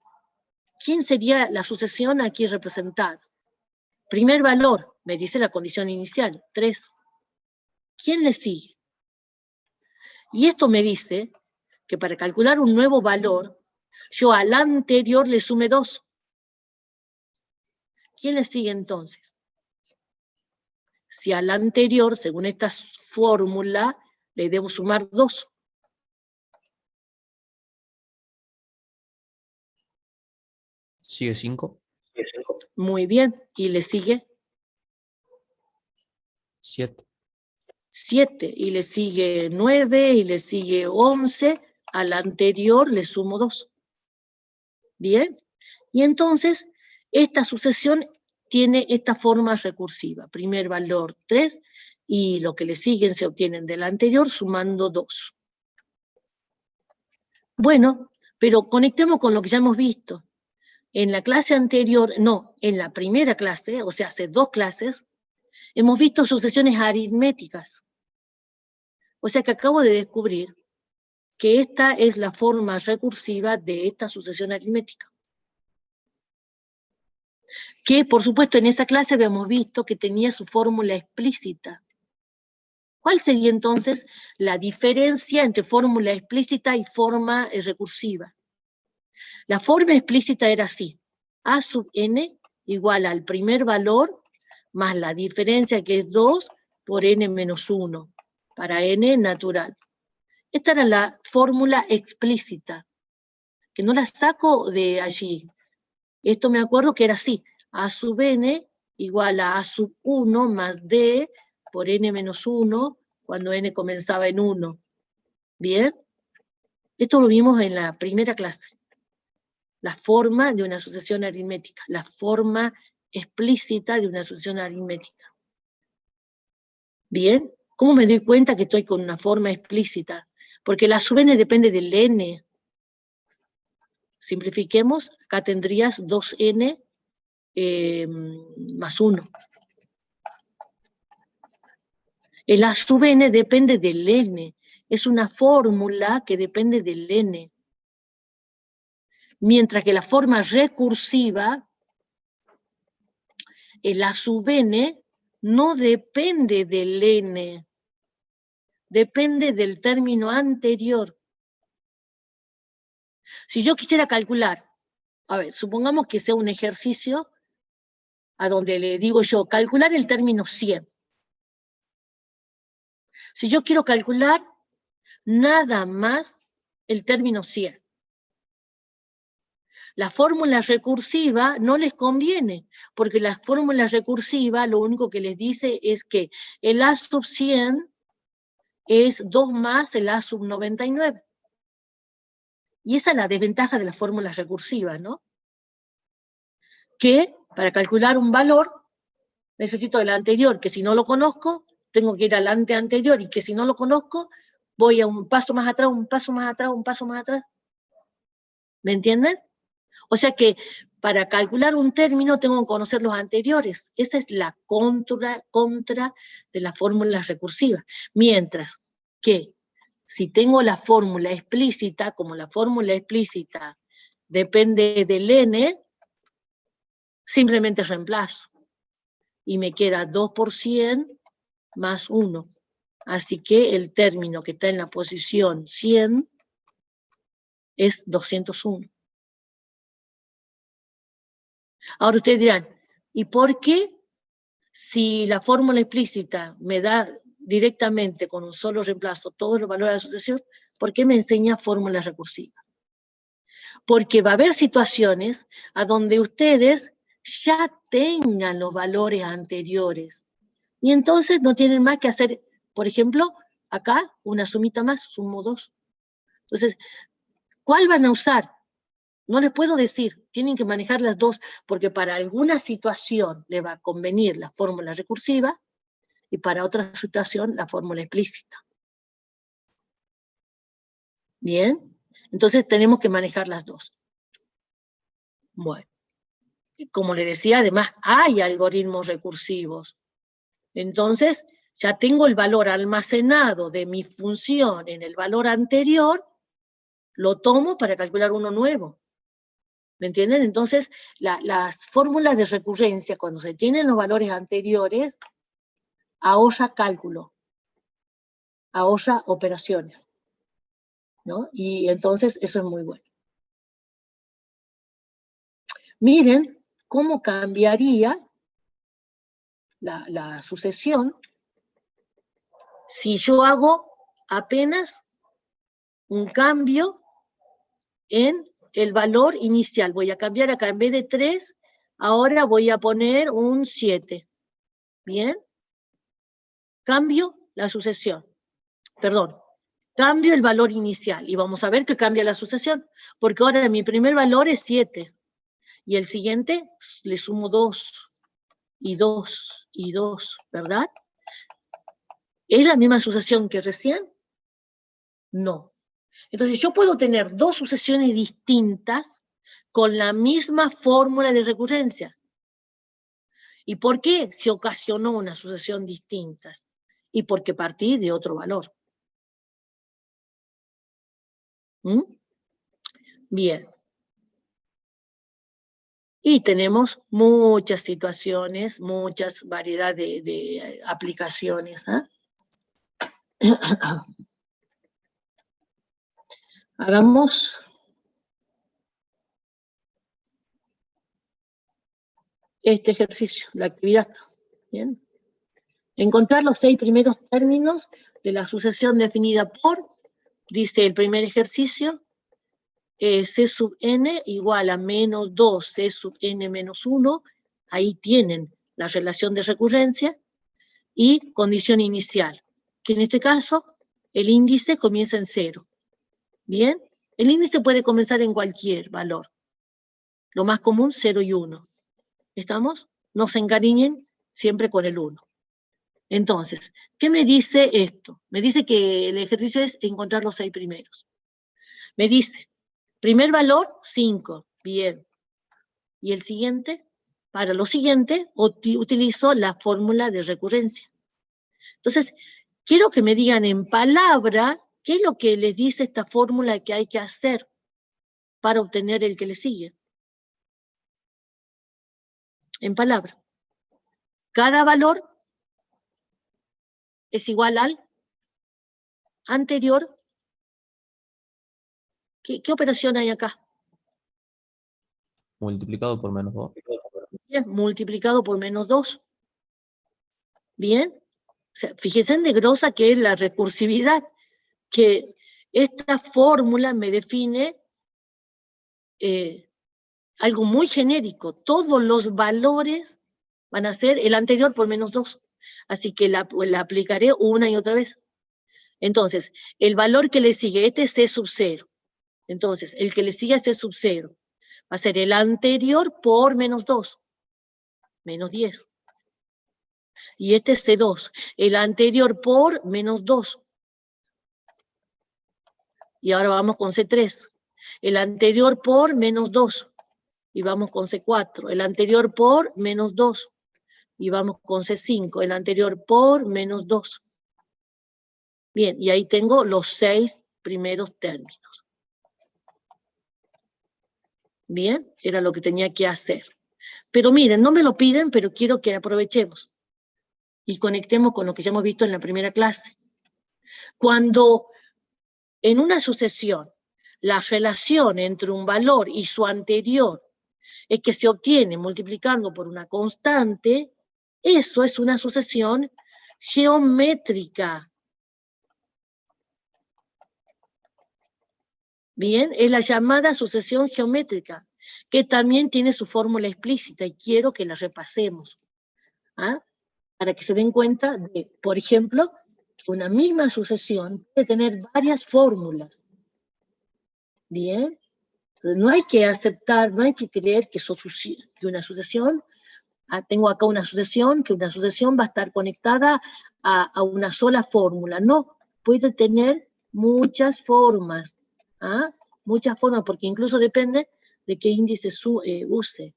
¿quién sería la sucesión aquí representada? Primer valor, me dice la condición inicial, 3. ¿Quién le sigue? Y esto me dice que para calcular un nuevo valor, yo al anterior le sume 2. ¿Quién le sigue entonces? si al anterior, según esta fórmula, le debo sumar 2. Sigue 5, Muy bien, y le sigue 7. 7, y le sigue 9, y le sigue 11, al anterior le sumo 2. Bien, y entonces esta sucesión tiene esta forma recursiva. Primer valor 3, y lo que le siguen se obtienen del anterior sumando 2. Bueno, pero conectemos con lo que ya hemos visto. En la clase anterior, no, en la primera clase, o sea, hace 2 clases, hemos visto sucesiones aritméticas. O sea que acabo de descubrir que esta es la forma recursiva de esta sucesión aritmética. Que, por supuesto, en esa clase habíamos visto que tenía su fórmula explícita. ¿Cuál sería entonces la diferencia entre fórmula explícita y forma recursiva? La forma explícita era así: a sub n igual al primer valor más la diferencia, que es 2, por n menos 1, para n natural. Esta era la fórmula explícita, que no la saco de allí. Esto me acuerdo que era así: a sub n igual a sub 1 más d por n menos 1, cuando n comenzaba en 1. ¿Bien? Esto lo vimos en la primera clase. La forma de una sucesión aritmética, la forma explícita de una sucesión aritmética. ¿Bien? ¿Cómo me doy cuenta que estoy con una forma explícita? Porque la sub n depende del n. Simplifiquemos, acá tendrías 2n más 1. El a sub n depende del n. Es una fórmula que depende del n. Mientras que la forma recursiva, el a sub n no depende del n, depende del término anterior. Si yo quisiera calcular, a ver, supongamos que sea un ejercicio a donde le digo yo, calcular el término 100. Si yo quiero calcular nada más el término 100, la fórmula recursiva no les conviene, porque la fórmula recursiva lo único que les dice es que el a sub 100 es 2 más el a sub 99. Y esa es la desventaja de las fórmulas recursivas, ¿no? Que para calcular un valor necesito el anterior, que si no lo conozco, tengo que ir al anterior, y que si no lo conozco, voy a un paso más atrás, un paso más atrás, un paso más atrás. ¿Me entienden? O sea que para calcular un término tengo que conocer los anteriores. Esa es la contra de las fórmulas recursivas. Mientras que si tengo la fórmula explícita, como la fórmula explícita depende del n, simplemente reemplazo. Y me queda 2 por 100 más 1. Así que el término que está en la posición 100 es 201. Ahora ustedes dirán, ¿y por qué si la fórmula explícita me da directamente con un solo reemplazo todos los valores de asociación, por qué me enseña fórmula recursiva? Porque va a haber situaciones a donde ustedes ya tengan los valores anteriores. Y entonces no tienen más que hacer, por ejemplo, acá una sumita más, sumo 2. Entonces, ¿cuál van a usar? No les puedo decir, tienen que manejar las dos, porque para alguna situación le va a convenir la fórmula recursiva y para otra situación la fórmula explícita. Bien, entonces tenemos que manejar las dos. Bueno, como le decía, además hay algoritmos recursivos. Entonces, ya tengo el valor almacenado de mi función en el valor anterior, lo tomo para calcular uno nuevo. ¿Me entienden? Entonces, las fórmulas de recurrencia, cuando se tienen los valores anteriores, ahorra cálculo, ahorra operaciones, ¿no? Y entonces eso es muy bueno. Miren cómo cambiaría la sucesión si yo hago apenas un cambio en el valor inicial. Voy a cambiar acá, en vez de 3, ahora voy a poner un 7. ¿Bien? Cambio la sucesión. Perdón, cambio el valor inicial. Y vamos a ver que cambia la sucesión. Porque ahora mi primer valor es 7. Y el siguiente le sumo 2. Y 2. Y 2. ¿Verdad? ¿Es la misma sucesión que recién? No. Entonces yo puedo tener dos sucesiones distintas con la misma fórmula de recurrencia. ¿Y por qué se ocasionó una sucesión distinta? Y porque partí de otro valor. ¿Mm? Bien. Y tenemos muchas situaciones, muchas variedades de aplicaciones. Hagamos este ejercicio, la actividad. Bien. Encontrar los 6 primeros términos de la sucesión definida por, dice el primer ejercicio, C sub n igual a menos 2 C sub n menos 1, ahí tienen la relación de recurrencia, y condición inicial, que en este caso el índice comienza en 0. ¿Bien? El índice puede comenzar en cualquier valor. Lo más común, 0 y 1. ¿Estamos? No se encariñen siempre con el 1. Entonces, ¿qué me dice esto? Me dice que el ejercicio es encontrar los 6 primeros. Me dice, primer valor, 5. Bien. Y el siguiente, para lo siguiente, utilizo la fórmula de recurrencia. Entonces, quiero que me digan en palabra qué es lo que les dice esta fórmula que hay que hacer para obtener el que le sigue. En palabra. Cada valor es igual al anterior. ¿Qué operación hay acá? Multiplicado por menos 2. Bien, multiplicado por menos 2. Bien. O sea, fíjense de grosa que es la recursividad, que esta fórmula me define algo muy genérico. Todos los valores van a ser el anterior por menos 2. Así que la aplicaré una y otra vez. Entonces, el valor que le sigue, este es C sub 0. Entonces, el que le sigue a C sub 0 va a ser el anterior por menos 2. Menos 10. Y este es C2. El anterior por menos 2. Y ahora vamos con C3. El anterior por menos 2. Y vamos con C4. El anterior por menos 2. Y vamos con C5. El anterior por menos 2. Bien, y ahí tengo los 6 primeros términos. Bien, era lo que tenía que hacer. Pero miren, no me lo piden, pero quiero que aprovechemos y conectemos con lo que ya hemos visto en la primera clase. Cuando en una sucesión la relación entre un valor y su anterior es que se obtiene multiplicando por una constante, eso es una sucesión geométrica. Bien, es la llamada sucesión geométrica, que también tiene su fórmula explícita y quiero que la repasemos. Para que se den cuenta de, por ejemplo, que una misma sucesión puede tener varias fórmulas. Bien, entonces no hay que aceptar, no hay que creer que una sucesión, tengo acá una sucesión, que una sucesión va a estar conectada a una sola fórmula. No, puede tener muchas formas. Muchas formas, porque incluso depende de qué índice use.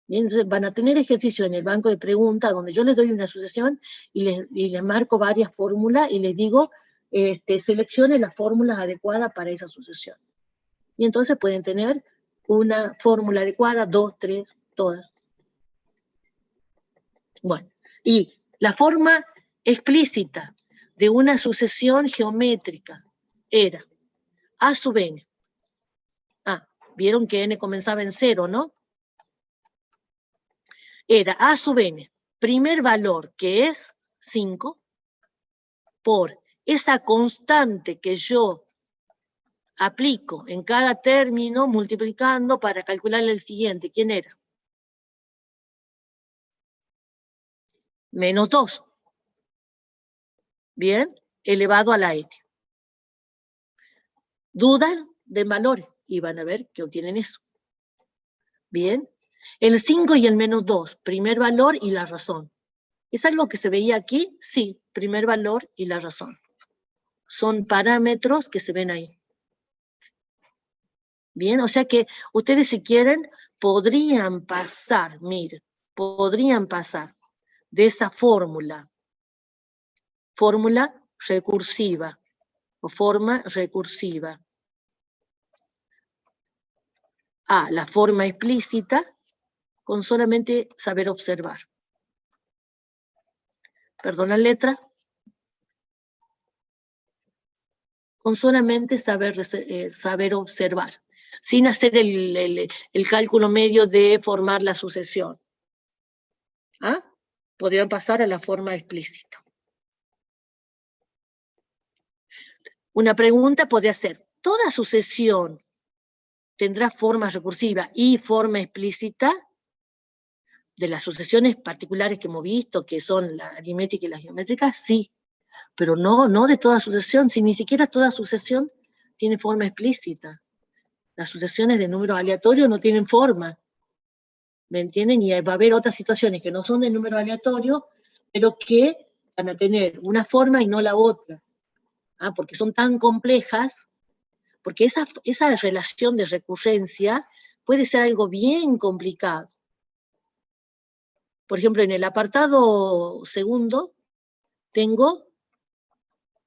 Bien, entonces van a tener ejercicio en el banco de preguntas donde yo les doy una sucesión y les marco varias fórmulas y les digo, seleccione las fórmulas adecuadas para esa sucesión. Y entonces pueden tener una fórmula adecuada, 2, 3, todas. Bueno, y la forma explícita de una sucesión geométrica era A sub n. Vieron que n comenzaba en 0, ¿no? Era A sub n. primer valor, que es 5, por esa constante que yo aplico en cada término multiplicando para calcular el siguiente. ¿Quién era? Menos 2. Bien, elevado a la n. Dudan de valores y van a ver que obtienen eso. Bien, el 5 y el menos 2, primer valor y la razón. ¿Es algo que se veía aquí? Sí, primer valor y la razón. Son parámetros que se ven ahí. Bien, o sea que ustedes si quieren podrían pasar, miren, podrían pasar de esa fórmula recursiva o forma recursiva a la forma explícita con solamente saber observar. Perdón la letra. Con solamente saber observar, sin hacer el cálculo medio de formar la sucesión. ¿Ah? Podrían pasar a la forma explícita. Una pregunta podría ser, ¿toda sucesión tendrá forma recursiva y forma explícita? De las sucesiones particulares que hemos visto, que son la aritmética y la geométrica, sí, pero no de toda sucesión, si ni siquiera toda sucesión tiene forma explícita. Las sucesiones de números aleatorios no tienen forma, ¿me entienden? Y va a haber otras situaciones que no son de número aleatorio, pero que van a tener una forma y no la otra, porque son tan complejas, porque esa relación de recurrencia puede ser algo bien complicado. Por ejemplo, en el apartado segundo, tengo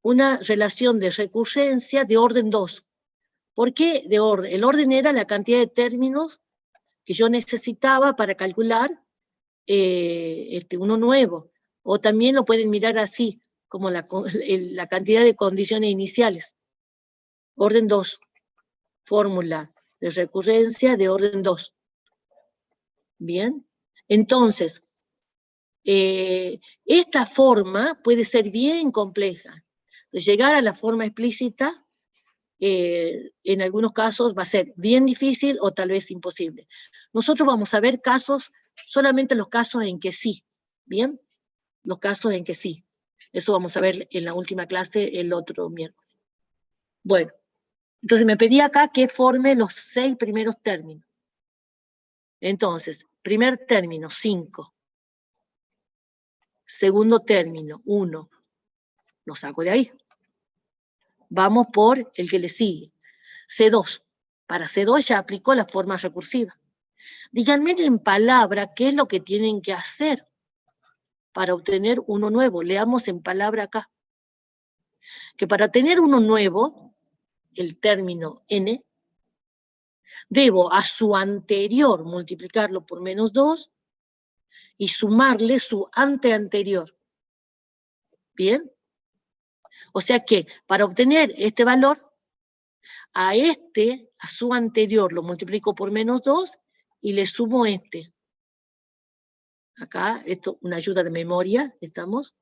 una relación de recurrencia de orden 2. ¿Por qué de orden? El orden era la cantidad de términos que yo necesitaba para calcular uno nuevo. O también lo pueden mirar así, como la cantidad de condiciones iniciales. Orden 2. Fórmula de recurrencia de orden 2. Bien. Entonces, esta forma puede ser bien compleja. De llegar a la forma explícita, en algunos casos va a ser bien difícil o tal vez imposible. Nosotros vamos a ver casos, solamente los casos en que sí, ¿bien? Los casos en que sí. Eso vamos a ver en la última clase el otro miércoles. Bueno, entonces me pedí acá que forme los 6 primeros términos. Entonces, primer término, 5. Segundo término, 1. Lo saco de ahí. Vamos por el que le sigue. C2. Para C2 ya aplicó la forma recursiva. Díganme en palabra qué es lo que tienen que hacer para obtener uno nuevo. Leamos en palabra acá. Que para tener uno nuevo, el término n, debo a su anterior multiplicarlo por menos 2 y sumarle su anterior. ¿Bien? O sea que para obtener este valor, a su anterior lo multiplico por menos 2 y le sumo este. Acá, esto una ayuda de memoria, ¿estamos?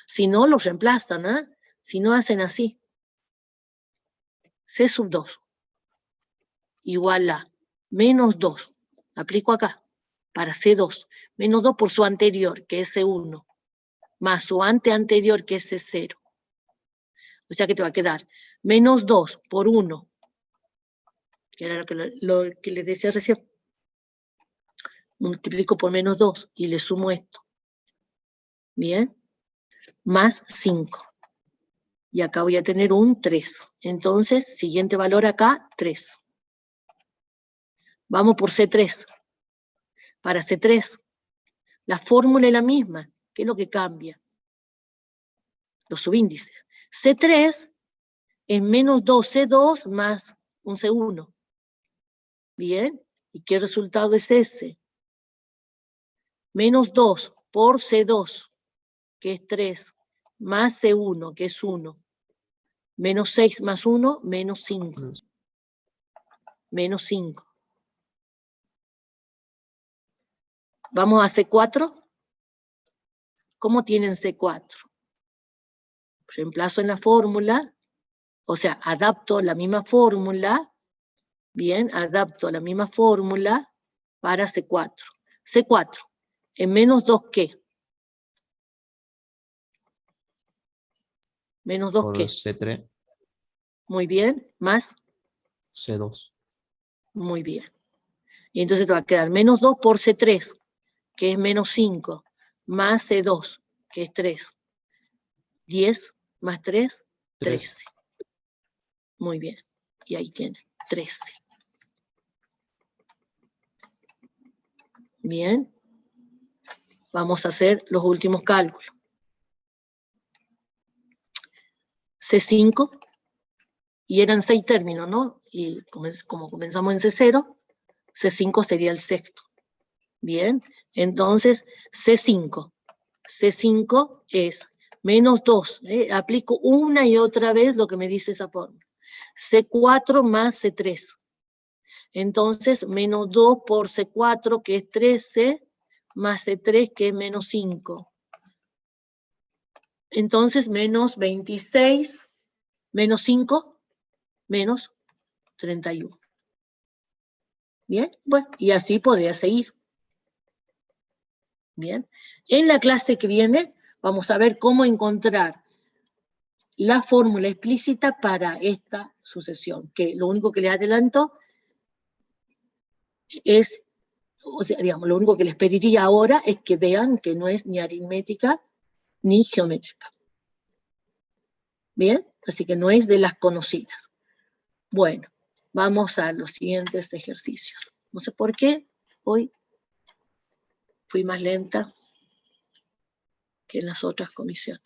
Si no, los reemplazan, ¿eh? Si no, hacen así. C sub 2 igual a menos 2. Aplico acá, para C2. Menos 2 por su anterior, que es C1, más su anterior, que es C0. O sea que te va a quedar menos 2 por 1, que era lo que les decía recién. Multiplico por menos 2 y le sumo esto. Bien, más 5. Y acá voy a tener un 3. Entonces, siguiente valor acá, 3. Vamos por C3. Para C3, la fórmula es la misma. ¿Qué es lo que cambia? Los subíndices. C3 es menos 2C2 más un C1. Bien, ¿y qué resultado es ese? Menos 2 por C2, que es 3, más C1, que es 1. Menos 6 más 1, menos 5. Menos 5. Vamos a C4. ¿Cómo tienen C4? Reemplazo en la fórmula, o sea, adapto la misma fórmula, bien, adapto la misma fórmula para C4. C4, en menos 2, ¿qué? Menos 2, Por ¿qué? C3, Muy bien, más, C2. muy bien. Y entonces te va a quedar menos 2 por C3, que es menos 5, más C2, que es 3. 10 más 3, 3. 13. Muy bien. Y ahí tiene, 13. Bien. Vamos a hacer los últimos cálculos. C5, y eran 6 términos, ¿no? Y como comenzamos en C0, C5 sería el sexto. Bien, entonces C5. C5 es menos 2. Aplico una y otra vez lo que me dice esa fórmula. C4 más C3. Entonces, menos 2 por C4, que es 13, más C3, que es menos 5. Entonces, menos 26, menos 5, menos 31. Bien, bueno, y así podría seguir. Bien, en la clase que viene vamos a ver cómo encontrar la fórmula explícita para esta sucesión, que lo único que les adelanto es, o sea, digamos, lo único que les pediría ahora es que vean que no es ni aritmética ni geométrica. Bien, así que no es de las conocidas. Bueno, vamos a los siguientes ejercicios. No sé por qué hoy fui más lenta que en las otras comisiones.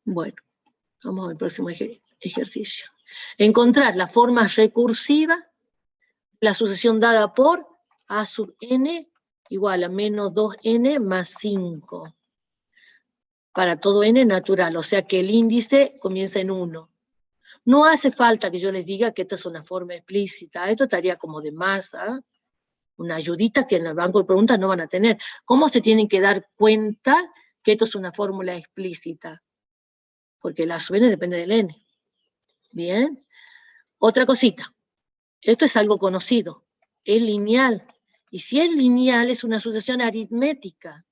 Bueno, vamos al próximo ejercicio. Encontrar la forma recursiva, la sucesión dada por a sub n igual a menos 2n más 5. Para todo n natural, o sea que el índice comienza en 1. No hace falta que yo les diga que esta es una forma explícita, esto estaría como de masa, una ayudita que en el banco de preguntas no van a tener. ¿Cómo se tienen que dar cuenta que esto es una fórmula explícita? Porque la sub n depende del n. Bien. Otra cosita. Esto es algo conocido. Es lineal. Y si es lineal, es una sucesión aritmética.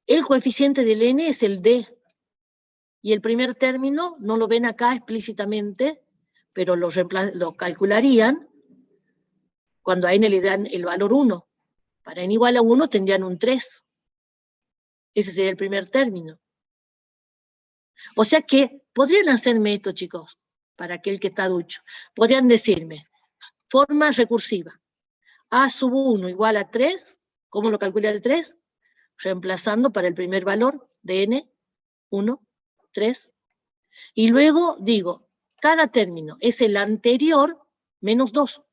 El coeficiente del n es el d. Y el primer término, no lo ven acá explícitamente, pero lo calcularían cuando a n le dan el valor 1. Para n igual a 1 tendrían un 3. Ese sería el primer término. O sea que podrían hacerme esto, chicos, para aquel que está ducho. Podrían decirme, forma recursiva. A sub 1 igual a 3. ¿Cómo lo calcula el 3? Reemplazando para el primer valor de n, 1, 3. Y luego digo, cada término es el anterior menos 2.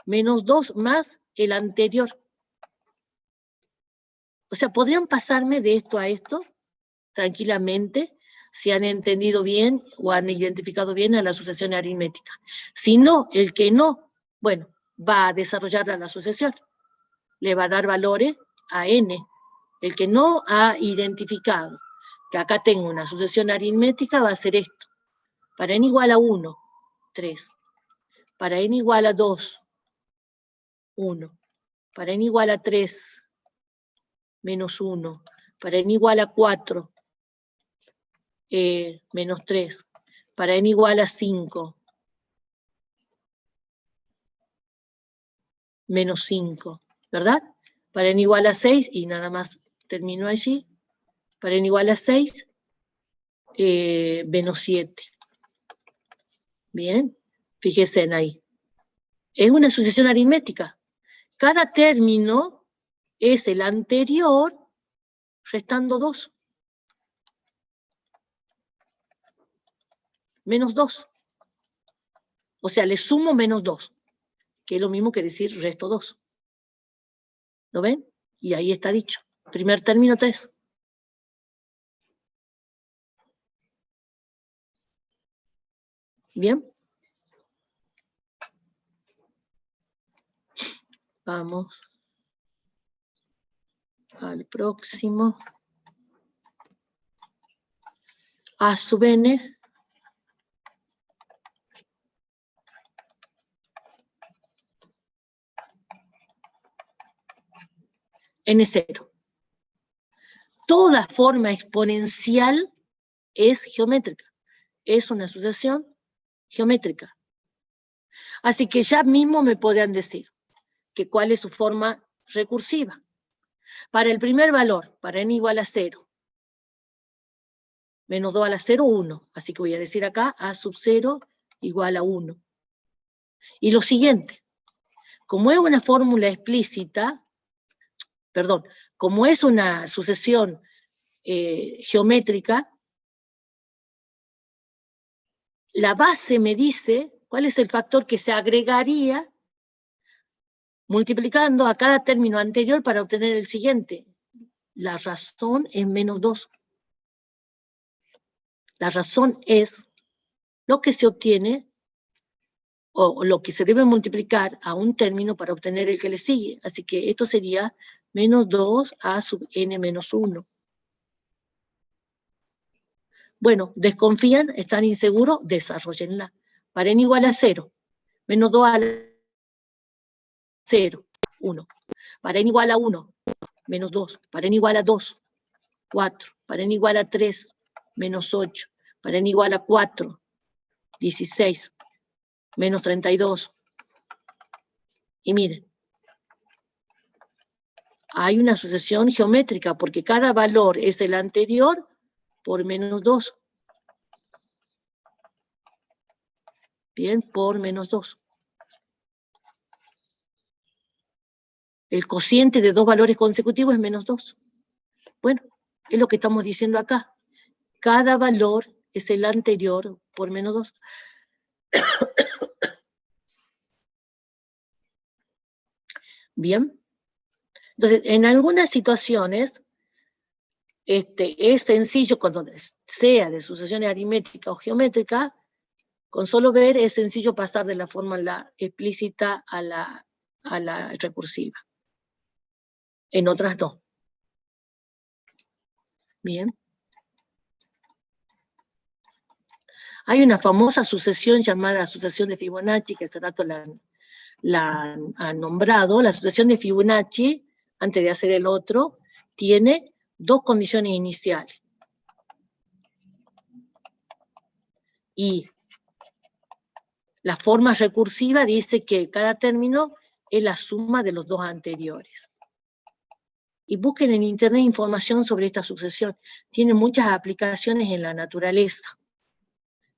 Menos 2 más el anterior. O sea, podrían pasarme de esto a esto tranquilamente si han entendido bien o han identificado bien a la sucesión aritmética. Si no, el que no, bueno, va a desarrollar la sucesión. Le va a dar valores a n. El que no ha identificado que acá tengo una sucesión aritmética va a hacer esto. Para n igual a 1, 3. Para n igual a 2, 1. Para n igual a 3, menos 1. Para n igual a 4, menos 3. Para n igual a 5, menos 5. ¿Verdad? Para n igual a 6, y nada más termino allí. Para n igual a 6, menos 7. Bien, fíjense en ahí. Es una sucesión aritmética. Cada término es el anterior restando 2. Menos 2. O sea, le sumo menos 2, que es lo mismo que decir resto 2. ¿Lo ven? Y ahí está dicho. Primer término 3. Bien. Vamos. al próximo. A sub n n0. Toda forma exponencial es geométrica. Es una sucesión geométrica. Así que ya mismo me podrían decir que cuál es su forma recursiva. Para el primer valor, para n igual a 0, menos 2 a la 0, 1. Así que voy a decir acá a sub 0 igual a 1. Y lo siguiente, como es una fórmula explícita, perdón, como es una sucesión geométrica, la base me dice cuál es el factor que se agregaría multiplicando a cada término anterior para obtener el siguiente. La razón es menos 2. La razón es lo que se obtiene o lo que se debe multiplicar a un término para obtener el que le sigue. Así que esto sería menos 2 a sub n menos 1. Bueno, desconfían, están inseguros, desarrollenla. Para n igual a 0, menos 2 a 0, 1. Para n igual a 1, menos 2. Para n igual a 2, 4. Para n igual a 3, menos 8. Para n igual a 4, 16. Menos 32. Y miren, hay una sucesión geométrica porque cada valor es el anterior por menos 2. Bien, por menos 2. El cociente de dos valores consecutivos es menos 2. Bueno, es lo que estamos diciendo acá. Cada valor es el anterior por menos 2. Bien. Entonces, en algunas situaciones, es sencillo, cuando sea de sucesiones aritmética o geométrica, con solo ver es sencillo pasar de la fórmula explícita a la recursiva. En otras no. Bien. Hay una famosa sucesión llamada sucesión de Fibonacci, que hace rato la han nombrado. La sucesión de Fibonacci, antes de hacer el otro, tiene dos condiciones iniciales. Y la forma recursiva dice que cada término es la suma de los dos anteriores. Y busquen en internet información sobre esta sucesión. Tiene muchas aplicaciones en la naturaleza.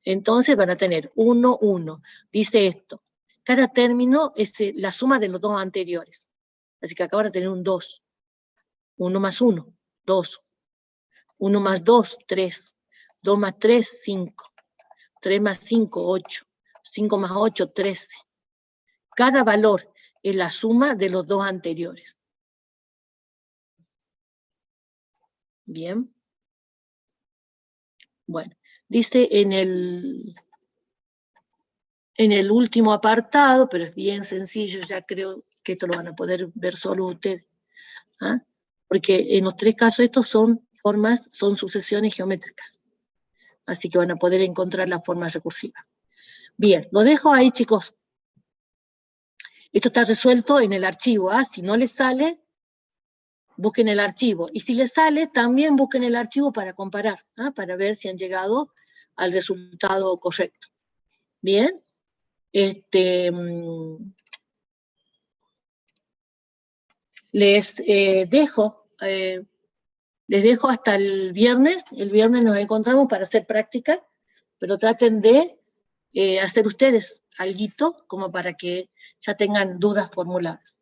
Entonces van a tener 1, 1. Dice esto. Cada término es la suma de los dos anteriores. Así que acá van a tener un 2. 1 más 1, 2. 1 más 2, 3. 2 más 3, 5. 3 más 5, 8. 5 más 8, 13. Cada valor es la suma de los dos anteriores. Bien. Bueno, dice en el último apartado, pero es bien sencillo, ya creo que esto lo van a poder ver solo ustedes. ¿Ah? Porque en los tres casos estos son sucesiones geométricas. Así que van a poder encontrar la forma recursiva. Bien, lo dejo ahí, chicos. Esto está resuelto en el archivo. Si no les sale, busquen el archivo. Y si les sale, también busquen el archivo para comparar, para ver si han llegado al resultado correcto. Bien. Les dejo hasta el viernes. El viernes nos encontramos para hacer práctica, pero traten de hacer ustedes alguito como para que ya tengan dudas formuladas.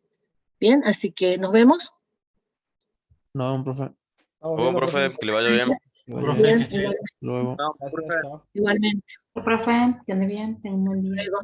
Bien, así que nos vemos. No, profe. Luego, profe, que le vaya bien. Bien, igual- Luego. No, profe. igualmente. Profe, que ande bien, tenga un buen día. Luego.